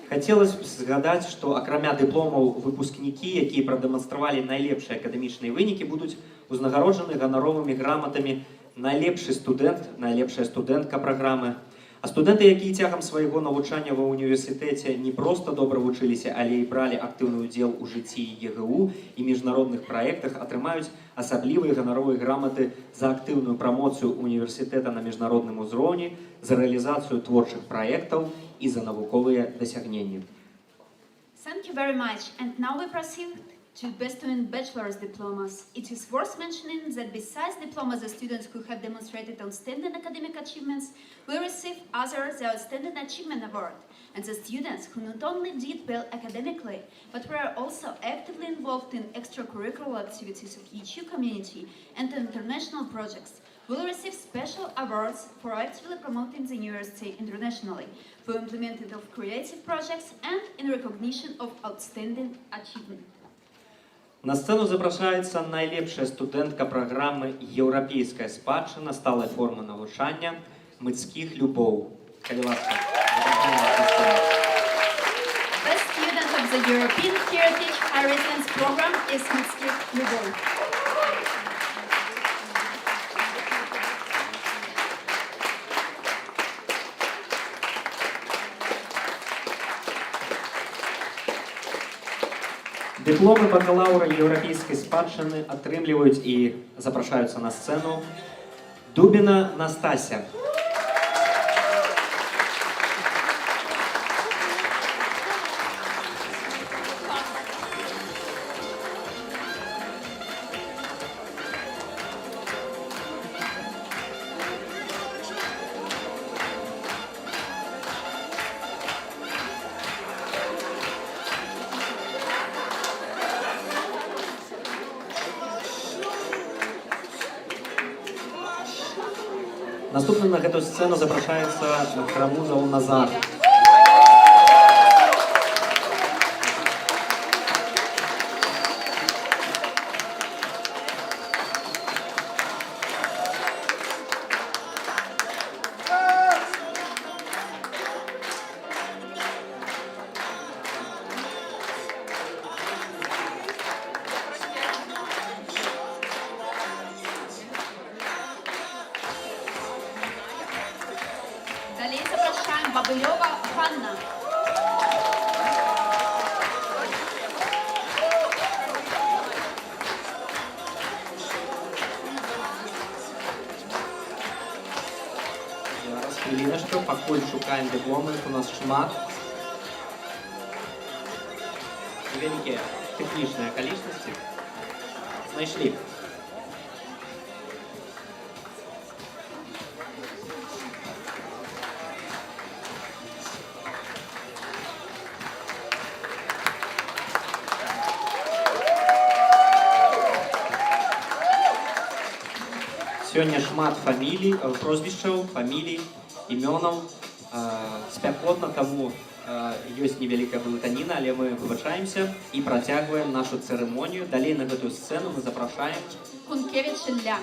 Хацелася б згадаць, што акрамя дыпломаў выпускнікі, якія прадэманстравалі найлепшыя акадэмічныя вынікі, будуць узнагароджаны ганаровымі граматамі найлепшы студэнт, найлепшая студэнтка праграмы. А студэнты, якія цягам свайго навучання ва ўніверсітэце не проста добра вучыліся, але і бралі актыўны ўдзел у жыцці ЕГУ і міжнародных праектах, атрымаюць асаблівыя ганаровыя граматы за актыўную прамоцыю універсітэта на міжнародным узроўні, за рэалізацыю творчых праектаў і за навуковыя дасягненні. Thank you very much. And now we proceed to bestowing bachelor's diplomas. It is worth mentioning that besides diplomas, the students who have demonstrated outstanding academic achievements will receive the Outstanding Achievement Award. And the students who not only did well academically, but were also actively involved in extracurricular activities of EHU community and international projects will receive special awards for actively promoting the university internationally, for implementing of creative projects and in recognition of outstanding achievement. На сцэну запрашаецца найлепшая студэнтка праграмы «Еўрапейская спадчына», сталая форма навучання мыцкіх любоў. Калі ласка, запрашаем вас на сцэну. Best student of the European Heritage High Residence Program is Mitsky Любов. Дыпломы бакалаўра еўрапейскай спадчыны атрымліваюць і запрашаюцца на сцэну Дубіна Настася. Наступным на гэтую сцэну запрашаецца Храмузаў Назар. Далее запрашаем Бабылёва Ханна. Зараз хвіліначку, пакуль шукаем дыпломы, у нас шмат. Вялікія тэхнічныя акалічнасці. Знайшлі. Сёння шмат фамілій, прозвішчаў, фамілій, імёнаў. Спякотна, таму ёсць невялікая блытаніна, але мы выбачаемся і працягваем нашу цырымонію. Далей на гэтую сцэну мы запрашаем Кункевич Ілля.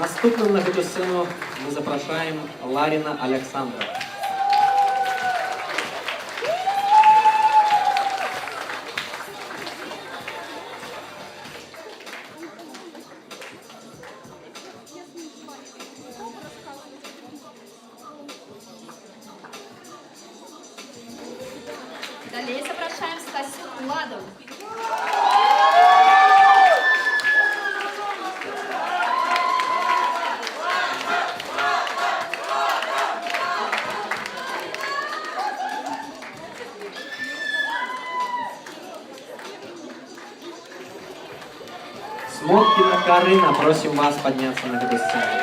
Наступным на гэтую сцэну мы запрашаем Ларіна Александра. Далее запрашаем Стасю Ладу. Смоткина Карина, просим вас подняться на эту сцену.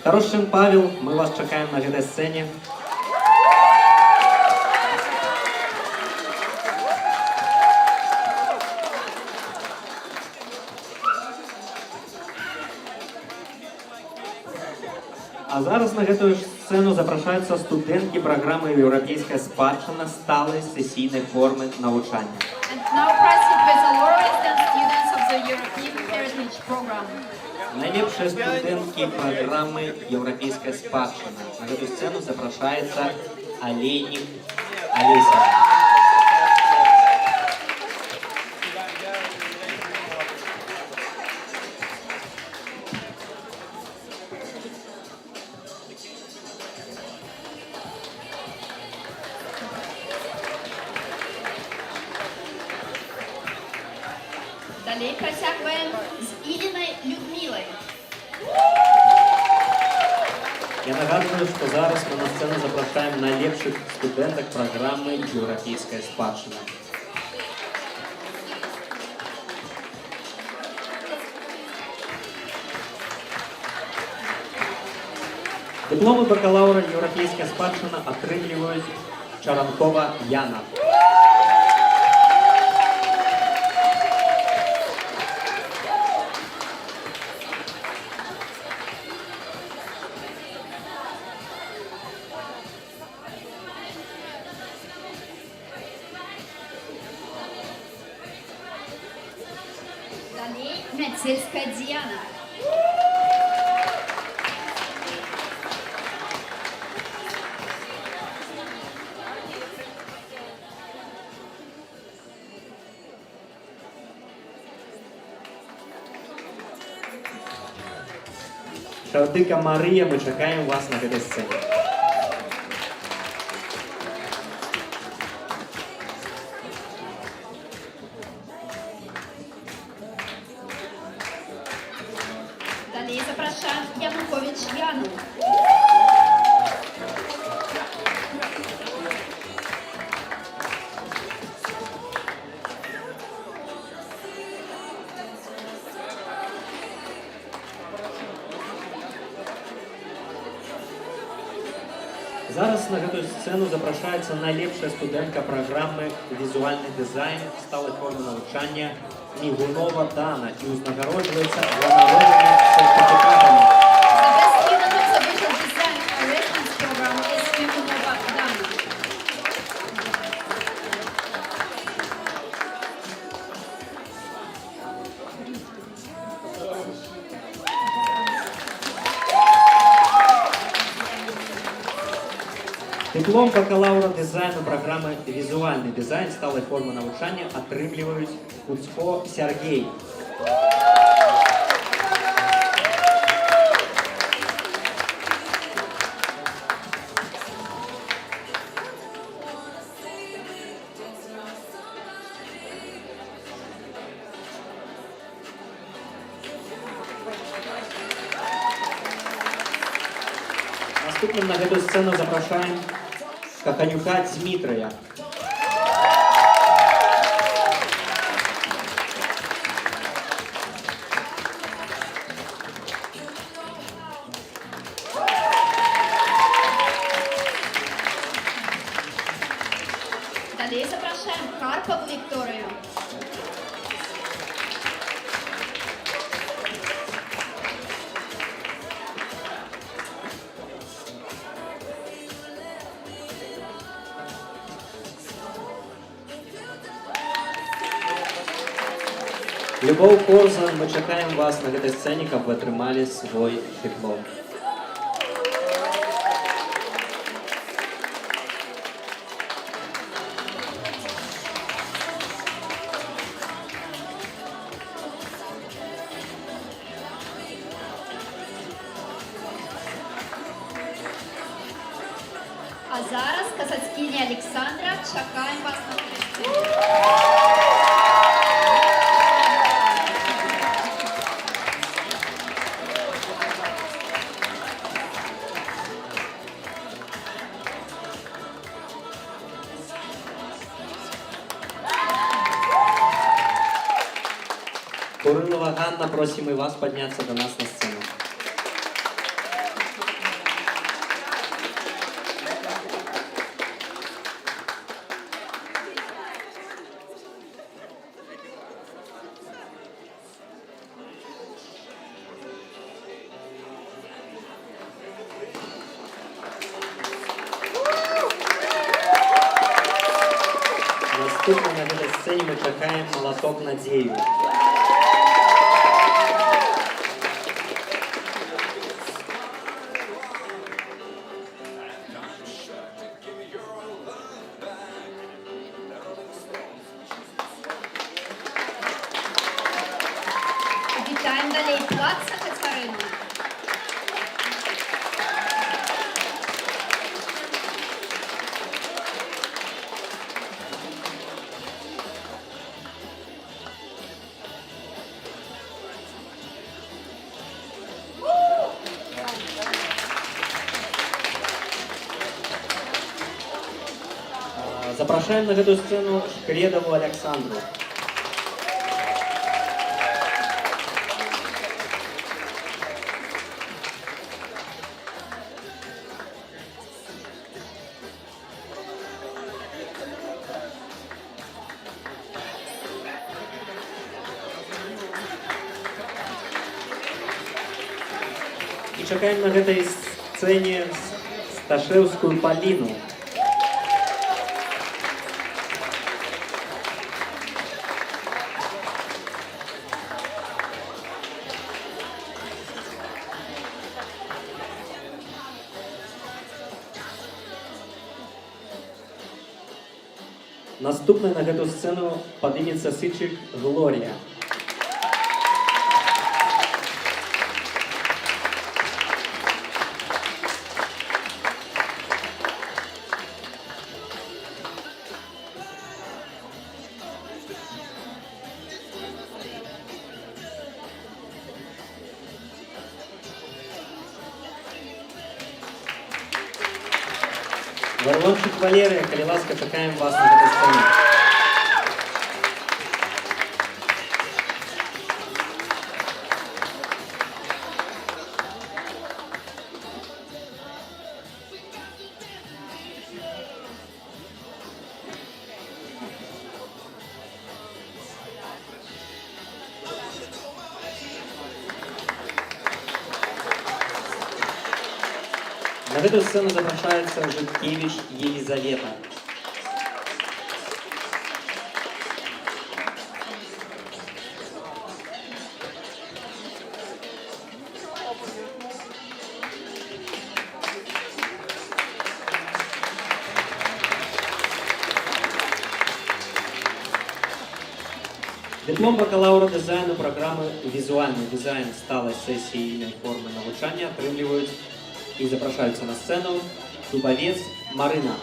Тарошин Павел, ми вас чекаємо на гэтай сцені. А зараз на гэтую ж сцэну запрашаюцца студэнткі праграмы «Еўрапейская спадчына» сталай сесійнай формы навучання. And now present with the laureates and students of the European Heritage Program. Найлепшыя студэнткі праграмы «Еўрапейская спадчына». На гэтую сцэну запрашаецца Алейнік Алеся. Далее працягваем з Ілінай Людмілай. Я нагадую, што зараз мы на сцэну запрашаем найлепшых студэнтак праграмы «Еўрапейская спадчына». Дыпломы бакалаўра «Еўрапейская спадчына» атрымліваюць Чаранкова Яна. Далее Мяцельская Діана. Шардыка Марыя, мы чакаем вас на гэтай сцэне. Далее запрашаем Янукович Яну. Зараз на гэтую сцэну запрашаецца найлепшая студэнтка праграмы «Візуальны дызайн» сталай формы навучання Мігунова Дана і ўзнагароджваецца ганаровымі сертыфікатамі. The best student of the visual design reference program is Мигунова Дана. Дыплом бакалаўра дызайну праграмы «Візуальны дызайн» сталай формы навучання атрымліваюць Куцко Сяргей. Наступным на гэтую сцэну запрашаем Каханюка Дмітрыя. Далее запрашаем Карпову Вікторію. Любоў Корза, мы чакаем вас на гэтай сцэне, каб вы атрымалі свой дыплом. А зараз Касацкіня Александра, чакаем вас на гэтай сцэне. Курылова Ганна, просим и вас подняться до нас на сцену. Наступна на гэтай сцэне мы чакаем малаток надзею. Вітаємо далей Плаца Кацарину. Запрашаем на гэтую сцэну Шкредаву Александру. І чакаем на гэтай сцэне Сташэўскую Паліну. Наступная на гэту сцэну падымецца сычык Глорія. Варлончик Валерия, калі ласка, чакаем вас на гэтай сцэне. На гэтую сцэну запрашаецца Жыткевіч Елизавета. Диплом бакалаўра дызайну праграмы «Візуальны дызайн сталай сесійнай формы навучання» атрымліваюць і запрашаюцца на сцэну Дубавец Марына.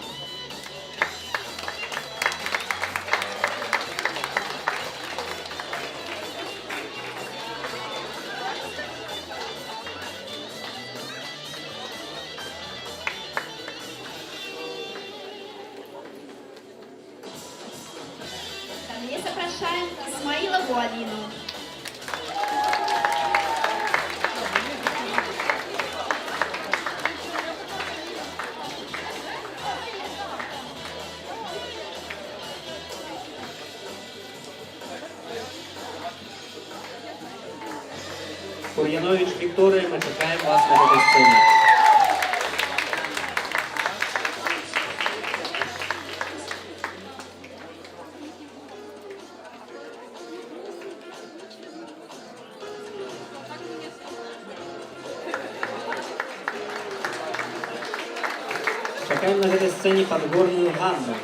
Далее запрашаем Исмаилову Алину. Кур'янович Вікторія, ми чекаємо вас на этой сцене. Чекаємо на этой сцене Подгорную Ганну.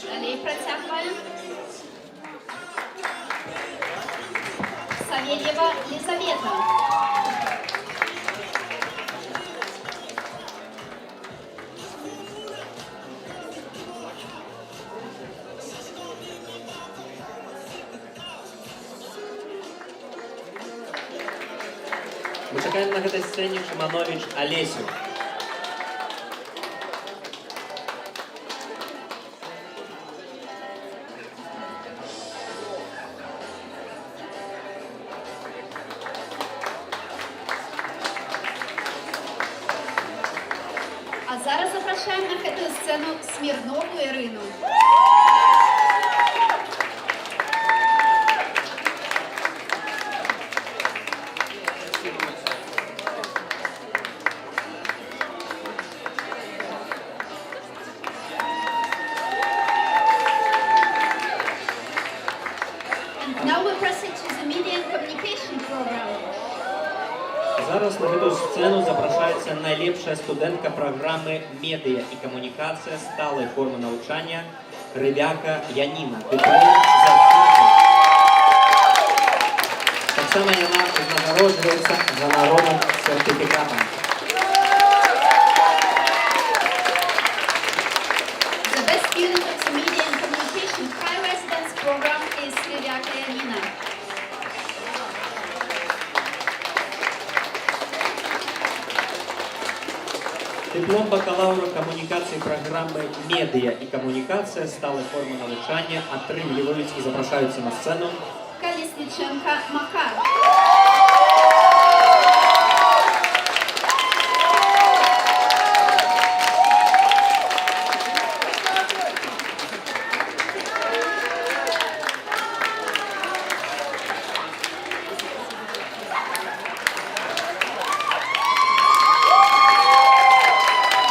Далее протягиваем. Савельева Елизавета. Мы чекаем на этой сцене Шиманович Олесю. А зараз запрошуємо на эту сцену Смірнову Ірину. зараз на гэтую сцэну запрашаецца найлепшая студэнтка праграмы «Медыя і камунікацыя» сталай формы навучання Рыбяка Яніна. Дыплом заслугі. Таксама яна узнагароджваецца ганаровым сертыфікатам. The best student of the Media and Communication High Residence Program is Rybaka Yanina. Диплом бакалаўра камунікацыі праграмы «Медыя і камунікацыя» сталай формы навучання атрымліваюць і запрашаюцца на сцэну Колесниченко Макар.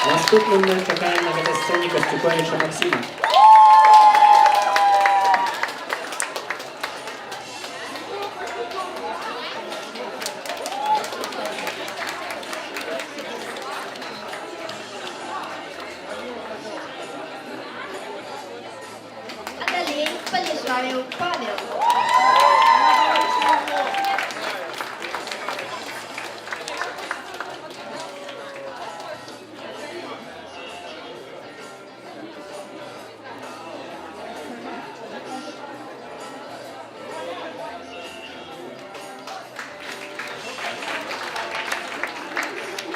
Наступным мы чакаем на гэтай сцэне Костюковича Максима. А далее Полежаев Павел.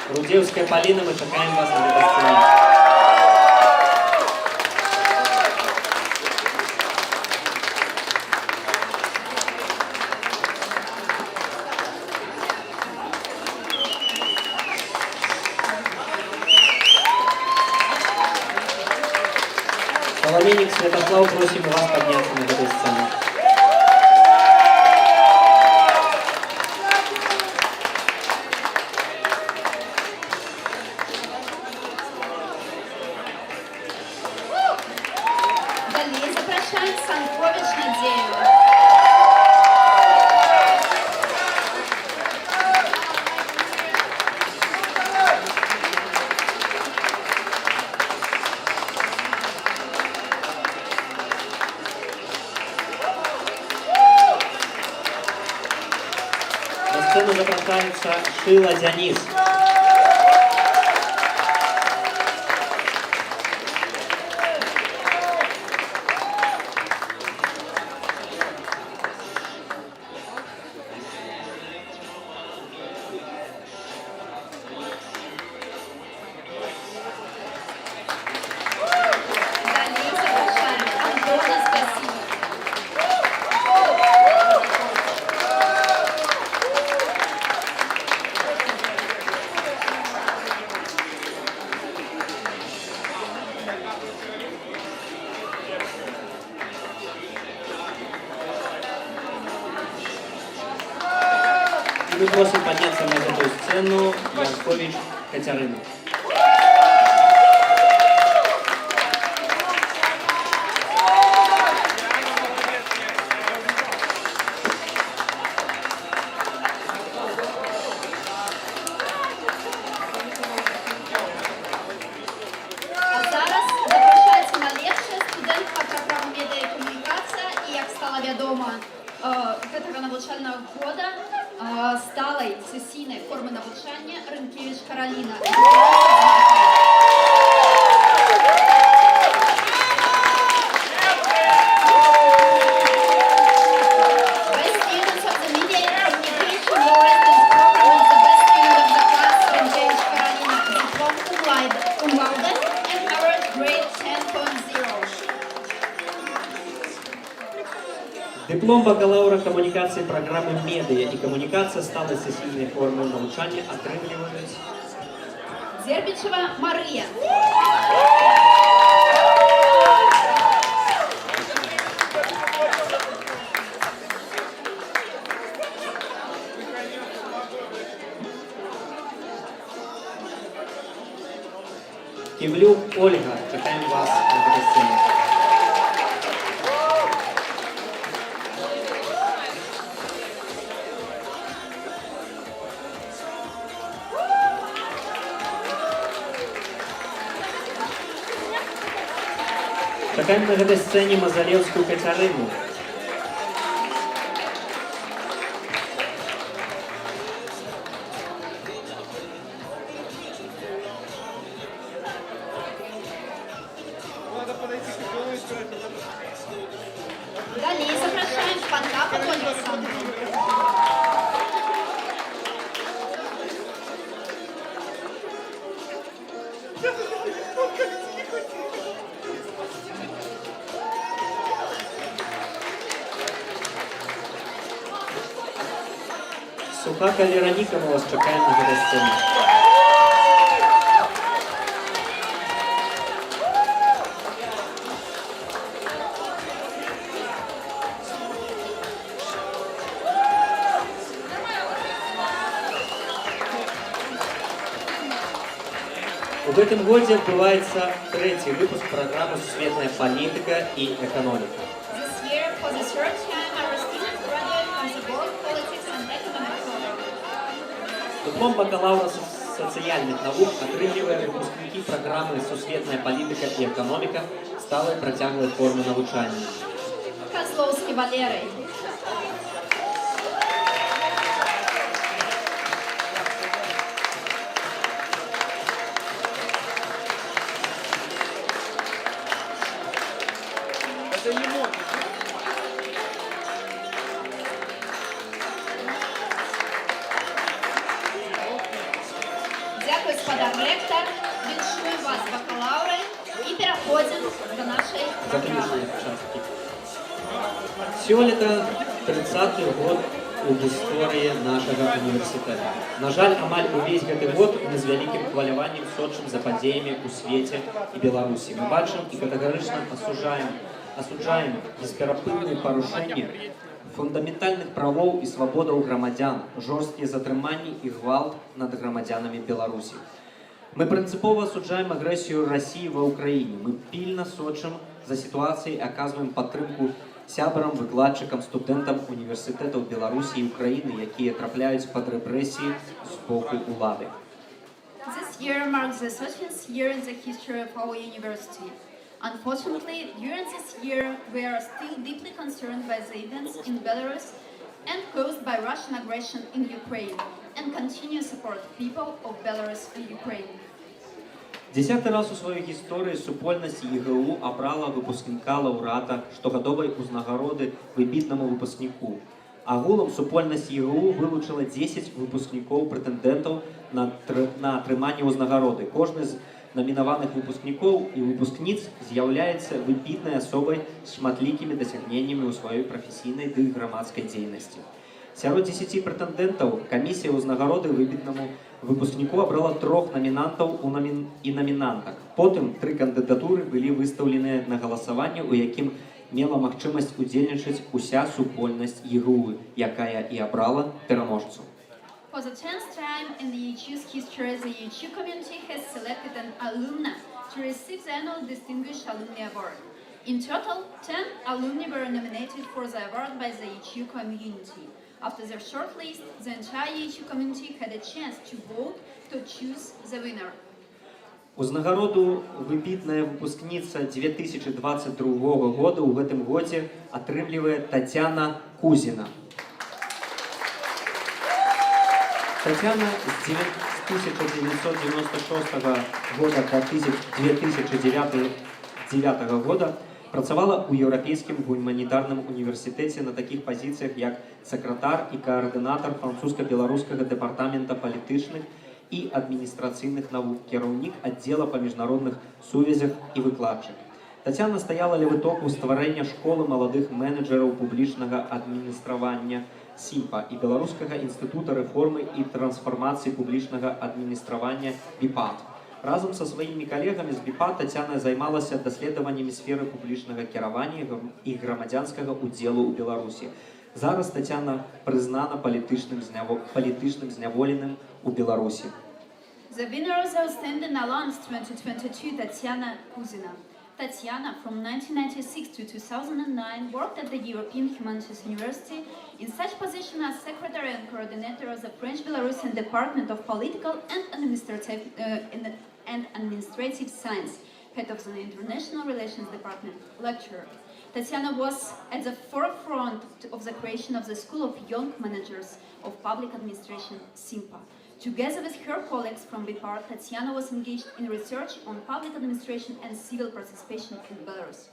Рудзеўская Паліна, мы чакаем вас на гэтай сцэне. Соломенник Святослав, просим вас подняться на этой сцене. Далее запрашаем Санкович Надеева. На сцену запрашаецца Шила Дзяніс. Далее запрашаем Антона Спасибо. И мы просим подняться на эту сцену Янкович Катерину. А зараз запрашаецца найлепшая студэнтка праграмы «Медыя і камунікацыя» і, як стала вядома, гэтага навучальнага года сталай сесійнай формы навучання Рынкевіч Караліна. Best students of the Media and Communication Law Residence Program is the best student of the class Rынкевіч Караліна. Диплом cum laude and average grade 10.0. Диплом бакалаўра камунікацыі праграмы «Медыя і камунікацыя» сталай сесійнай формы навучання атрымліваюць Зербичева Мария. Ківлюк Ольга, чакаем вас на гэтай сцэне. Чакаем на гэтай сцэне Мазалеўскую Кацярыну. Далее запрошаем Потапа Александровну. Сухака Вероніка, ми вас чекаємо на гэтай сцэне. У гэтым годзе адбываецца трэці выпуск праграмы «Сусветная палітыка і эканоміка». This year, for the third time, our students graduate from the World Politics and Economic program. Диплом бакалаўра сацыяльных навук атрымлівае выпускнікі праграмы «Сусветная палітыка і эканоміка» сталай працяглай формы навучання. Козловский Валерий. Дякую, господа ректор. Віншуємо вас, бакалаври, і переходимо до нашої програми. Заключные участки. Сёлета 30-й год у гісторыі нашага універсітэта. На жаль, амаль увесь гэты год мы з вялікім хваляваннем сочым за падзеямі ў свеце і Беларусі. Мы бачым і катэгарычна асуджаем бесперапынныя парушэнні фундаментальных правоў і свабодаў грамадзян, жорсткія затрыманні і гвалт над грамадзянамі Беларусі. Мы прынцыпова асуджаем агрэсію Расіі ва ўкраіне. Мы пільна сочым за сітуацыяй, аказваем падтрымку сябрам, выкладчыкам, студэнтам універсітэтаў Беларусі і Украіны, якія трапляюць пад рэпрэсіі з боку ўлады. This year marks the 30th year in the history of our university. Unfortunately, during this year, we are still deeply concerned by the events in Belarus and caused by Russian aggression in Ukraine, and continue to support people of Belarus and Ukraine. Дзесяты раз у сваёй гісторыі супольнасць ЕГУ абрала выпускніка лаўрэата штогадовай узнагароды выбітнаму выпускніку. Агулам супольнасць ЕГУ вылучыла 10 выпускнікоў прэтэндэнтаў на атрыманне ўзнагароды. Кожны з намінаваных выпускнікоў і выпускніц з'яўляецца выбітнай асобай з шматлікімі дасягненнямі ў сваёй прафесійнай ды грамадскай дзейнасці. Сярод 10 прэтэндэнтаў камісія ўзнагароды выбітнаму выпускніку абрала 3 намінантаў і намінантак. Потым 3 кандыдатуры былі выстаўленыя на галасаванне, у якім мела магчымасць удзельнічаць уся супольнасць ЕГУ, якая і абрала пераможцу. For the 10th time in the EHU's history, the EHU community has selected an alumna to receive the annual Distinguished Alumni Award. In total, 10 alumni were nominated for the award by the EHU community. After their shortlist, the entire EHU community had a chance to vote to choose the winner. Узнагароду выбітная выпускніца 2022 года ў гэтым годзе атрымлівае Тацяна Кузіна. Тацяна з 1996 года до 2009 года працавала ў Еўрапейскім гуманітарным універсітэце на такіх пазіцыях, як сакратар і каардынатар французска-беларускага дэпартамента палітычных і адміністрацыйных навук, кіраўнік аддзела па міжнародных сувязях і выкладчык. Тацяна стаяла ля вытоку стварэння школы маладых менеджераў публічнага адміністравання СІПА і Беларускага інстытута рэформы і трансфармацыі публічнага адміністравання БІПАТ. Разам са сваімі калегамі з БІПАТ Тацяна займалася даследаваннямі сферы публічнага кіравання і грамадзянскага ўдзелу ў Беларусі. Зараз Тацяна прызнана палітычным зняволеным у Беларусі. The winner of the Outstanding Alliance 2022, Tatiana Kuzina. Tatiana, from 1996 to 2009, worked at the European Humanities University in such position as Secretary and Coordinator of the French-Belarusian Department of Political and Administrative Science. head of the International Relations Department, lecturer. Tatiana was at the forefront of the creation of the School of Young Managers of Public Administration, SIMPA. Together with her colleagues from BIPAR, Tatiana was engaged in research on public administration and civil participation in Belarus.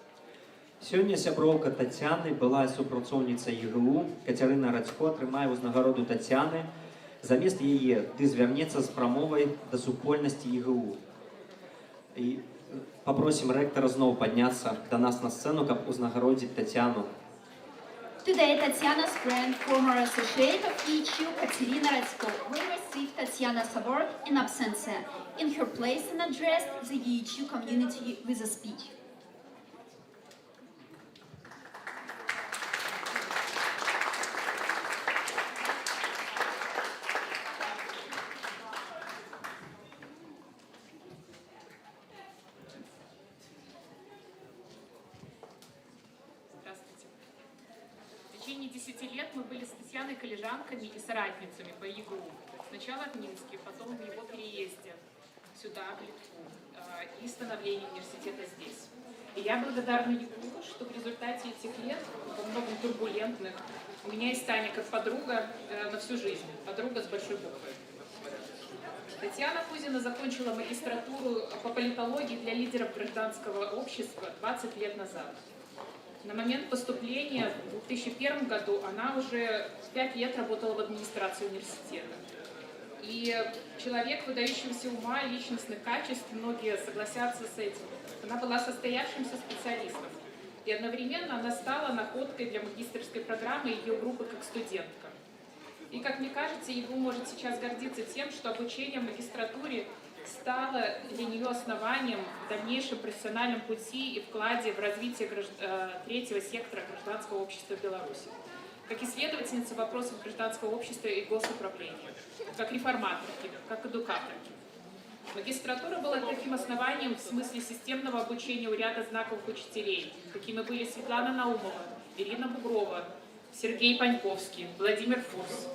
Сёння сяброўка Тацяны, былая супрацоўніца ЕГУ, Кацярына Радзько атрымае ўзнагароду Тацяны. Замест яе ды звярнецца з прамовай да супольнасці ЕГУ. І попросім рэктара зноў падняцца да нас на сцэну, каб узнагародзіць Тацяну. Today, Tatiana's friend, former associate of EHU, Katerina Radsko, will receive Tatiana's award in absentia, in her place, and address the EHU community with a speech. В течение 10 лет мы были с Татьяной коллежанками и соратницами по ЕГУ. Сначала в Минске, потом в его переезде сюда, в Литву, и становлении университета здесь. И я благодарна ЕГУ, что в результате этих лет, во многом турбулентных, у меня есть Таня как подруга на всю жизнь, подруга с большой буквы. Татьяна Кузина закончила магистратуру по политологии для лидеров гражданского общества 20 лет назад. На момент поступления в 2001 году она уже 5 лет работала в администрации университета. И человек выдающегося ума, личностных качеств, многие согласятся с этим. Она была состоявшимся специалистом. И одновременно она стала находкой для магистерской программы ее группы как студентка. И, как мне кажется, ЕГУ может сейчас гордиться тем, что обучение в магистратуре стало для нее основанием в дальнейшем профессиональном пути и вкладе в развитие третьего сектора гражданского общества в Беларуси. Как исследовательница вопросов гражданского общества и госуправления, как реформаторки, как эдукаторки. Магистратура была таким основанием в смысле системного обучения у ряда знаковых учителей, какими были Светлана Наумова, Ирина Бугрова, Сергей Паньковский, Владимир Фурс.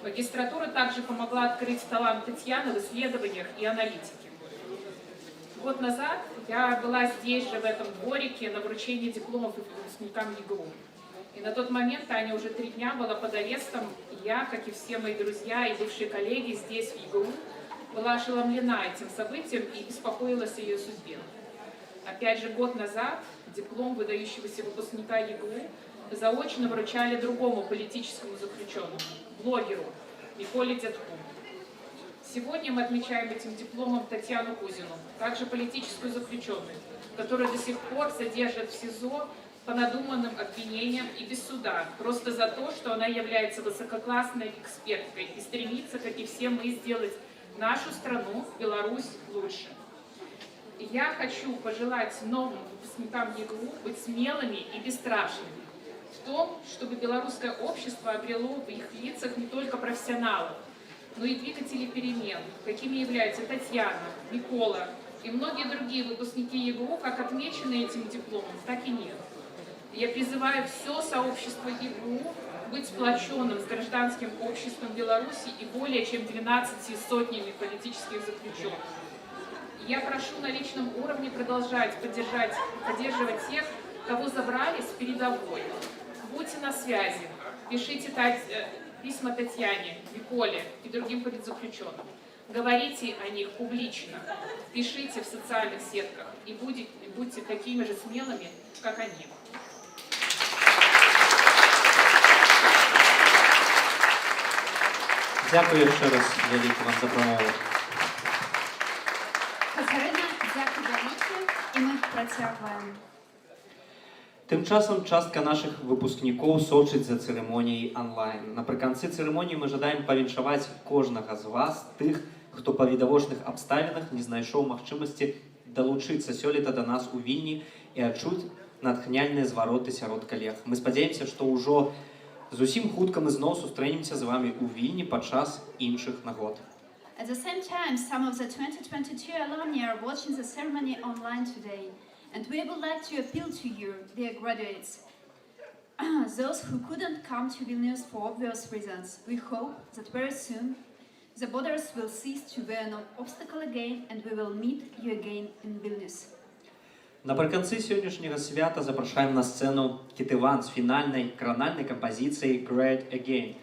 Магистратура также помогла открыть талант Татьяны в исследованиях и аналитике. Год назад я была здесь же, в этом дворике, на вручении дипломов выпускникам ЕГУ. И на тот момент Таня уже 3 дня была под арестом. Я, как и все мои друзья и бывшие коллеги здесь, в ЕГУ, была ошеломлена этим событием и беспокоилась о ее судьбе. Опять же, год назад диплом выдающегося выпускника ЕГУ заочно вручали другому политическому заключенному, блогеру Миколе Дядку. Сегодня мы отмечаем этим дипломом Татьяну Кузину, также политическую заключенную, которую до сих пор содержат в СИЗО по надуманным обвинениям и без суда, просто за то, что она является высококлассной эксперткой и стремится, как и все мы, сделать нашу страну, Беларусь, лучше. И я хочу пожелать новым выпускникам ЕГУ быть смелыми и бесстрашными в том, чтобы белорусское общество обрело в их лицах не только профессионалов, но и двигателей перемен, какими являются Татьяна, Микола и многие другие выпускники ЕГУ, как отмечены этим дипломом, так и нет. Я призываю все сообщество ЕГУ быть сплоченным с гражданским обществом Беларуси и более чем 12 сотнями политических заключенных. Я прошу на личном уровне продолжать поддерживать тех, кого забрали с передовой. Будьте на связи, пишите письма Татьяне, Миколе и другим политзаключенным. Говорите о них публично, пишите в социальных сетках и будьте такими же смелыми, как они. Дякую ще раз велике вам за промову. Катерина, дякую велике, і ми працюємо. Тим часом частка наших випускніків сочить за церемонією онлайн. Наприкінці церемонії ми жадаємо повіншувати кожного з вас, тих, хто по відавочних обставинах не знайшов можливості долучитися сьогодні до нас у Вільні і відчути натхняльні звороти серед колег. Ми сподіваємося, що вже зусім хутка ми знову зустрінемося з вами у Вільні підчас інших нагод. At the same time, some of the 2022 alumni are watching the ceremony online today, and we would like to appeal to you, dear graduates, those who couldn't come to Vilnius for obvious reasons. We hope that very soon the borders will cease to be an obstacle again, and we will meet you again in Vilnius. Напрыканцы сённяшняга свята запрашаем на сцэну Кіт-Іван з фінальнай кранальнай кампазіцыяй «Great Again».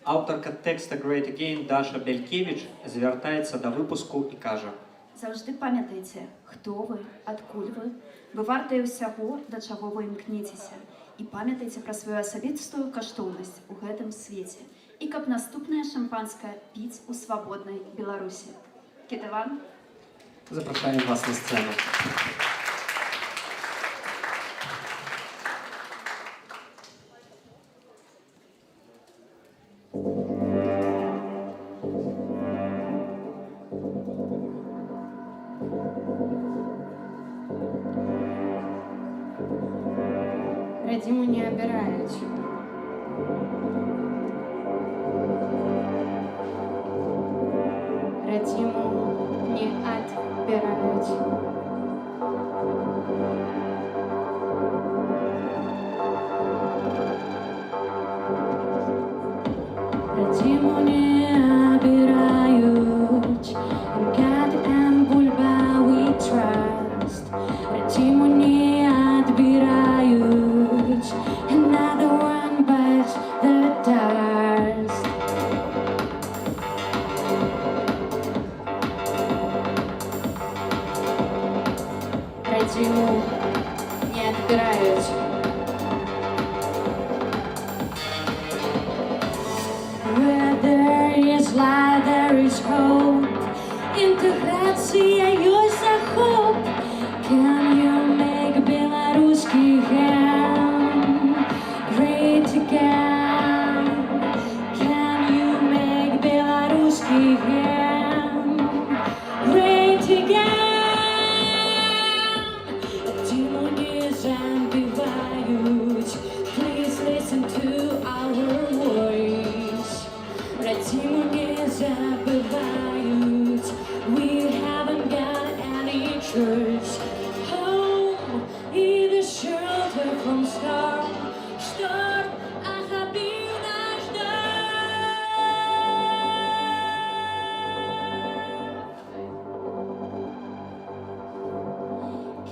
Аўтарка тэкста «Great Again» Даша Бялькевіч звяртаецца да выпуску і кажа: Завжди пам'ятайте, хто ви, адкуль ви. Ви вартыя ўсяго, да чаго вы імкнецеся. І пам'ятайте пра сваю асабістую каштоўнасць у гэтым свеце. І каб наступнае шампанскае піць у свабоднай Беларусі. Кіт-Іван, запрашаем вас на сцэну. Радзіму не абіраюць. Радзіму не адбіраюць. Радзіму не абіраюць. In God and Bulba we trust. Радзіму не адбіраюць. Another one bites the dust. Радзіму не адбіраюць. Where there is light, there is hope. Інтеграція ёсць захоп. Can you make беларускі ген great again? Can you make беларускі ген great again? Радзіму не забіваюць. Please listen to our voice. Радзіму не забывают. We haven't got any choice. Home is the shelter from storm. Storm охопил наш дом.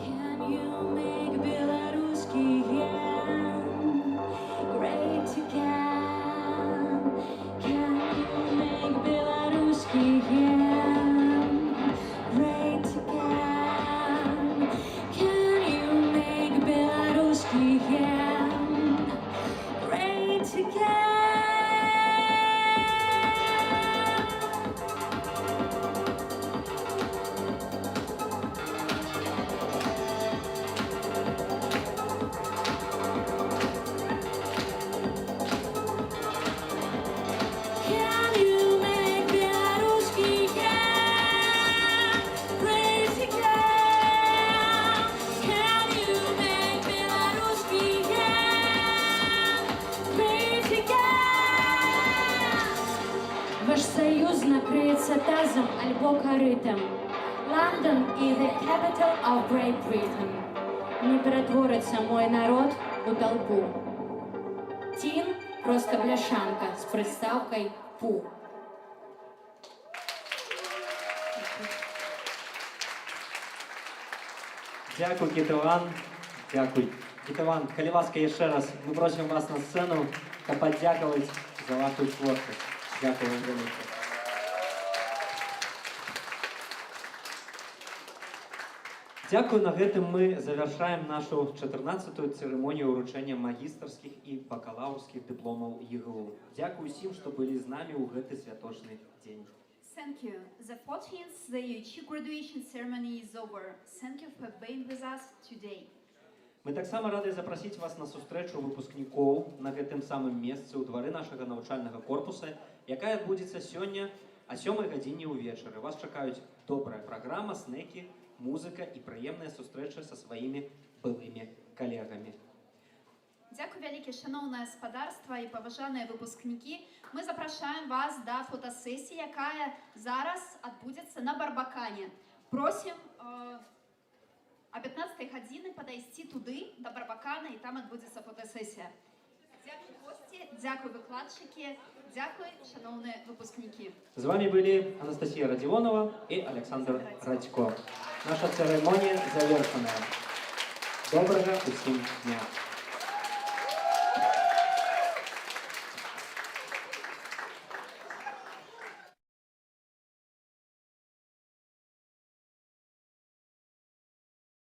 Can you make белорусский ген great again? Can you make белорусский ген great again? Can you make белорусский ген great again? Can you make белорусский ген great again? Can you make белорусский ген great again? Ваш союз накриється тазом альбо коритом. London is the capital of Great Britain. Не перетвориться мой народ у толпу. Тін – просто бляшанка з приставкою «пу». Дякую, Кіт-Іван. Дякую. Кіт-Іван, калі ласка, яшчэ раз, мы просім вас на сцэну падзякаваць за вашу творчасць. Дякую вам вялікі. Дякую, на гэтым мы завяршаем нашу 14-ю цырымонію ўручэння магістарскіх і бакалаўрскіх дыпломаў ЕГУ. Дзякую усім, што былі з намі ў гэты святочны дзень. thank you. The 14th the UH graduation ceremony is over. Thank you for being with us today. Мы таксама рады запрасіць вас на сустрэчу выпускнікоў на гэтым самым месцы ў двары нашага навучальнага корпуса, якая адбудзецца сёння а 7 гадзіне ўвечары. Вас чакаюць добрая праграма, снекі, музыка і прыемная сустрэча са сваімі былымі калегамі. Дзякуй вялікі, шаноўнае спадарства і паважаныя выпускнікі. Мы запрашаем вас да фотасесіі, якая зараз адбудзецца на Барбакане. Просім о 15 гадзіны падайсці туды, да Барбакана, і там адбудзецца фотасесія. Дзякуй госці, дзякуй выкладчыкі, дзякуй, шаноўныя выпускнікі. З вами былі Анастасія Радзівонова і Александр Радзько. Наша церемонія завершена. Доброго усім дня!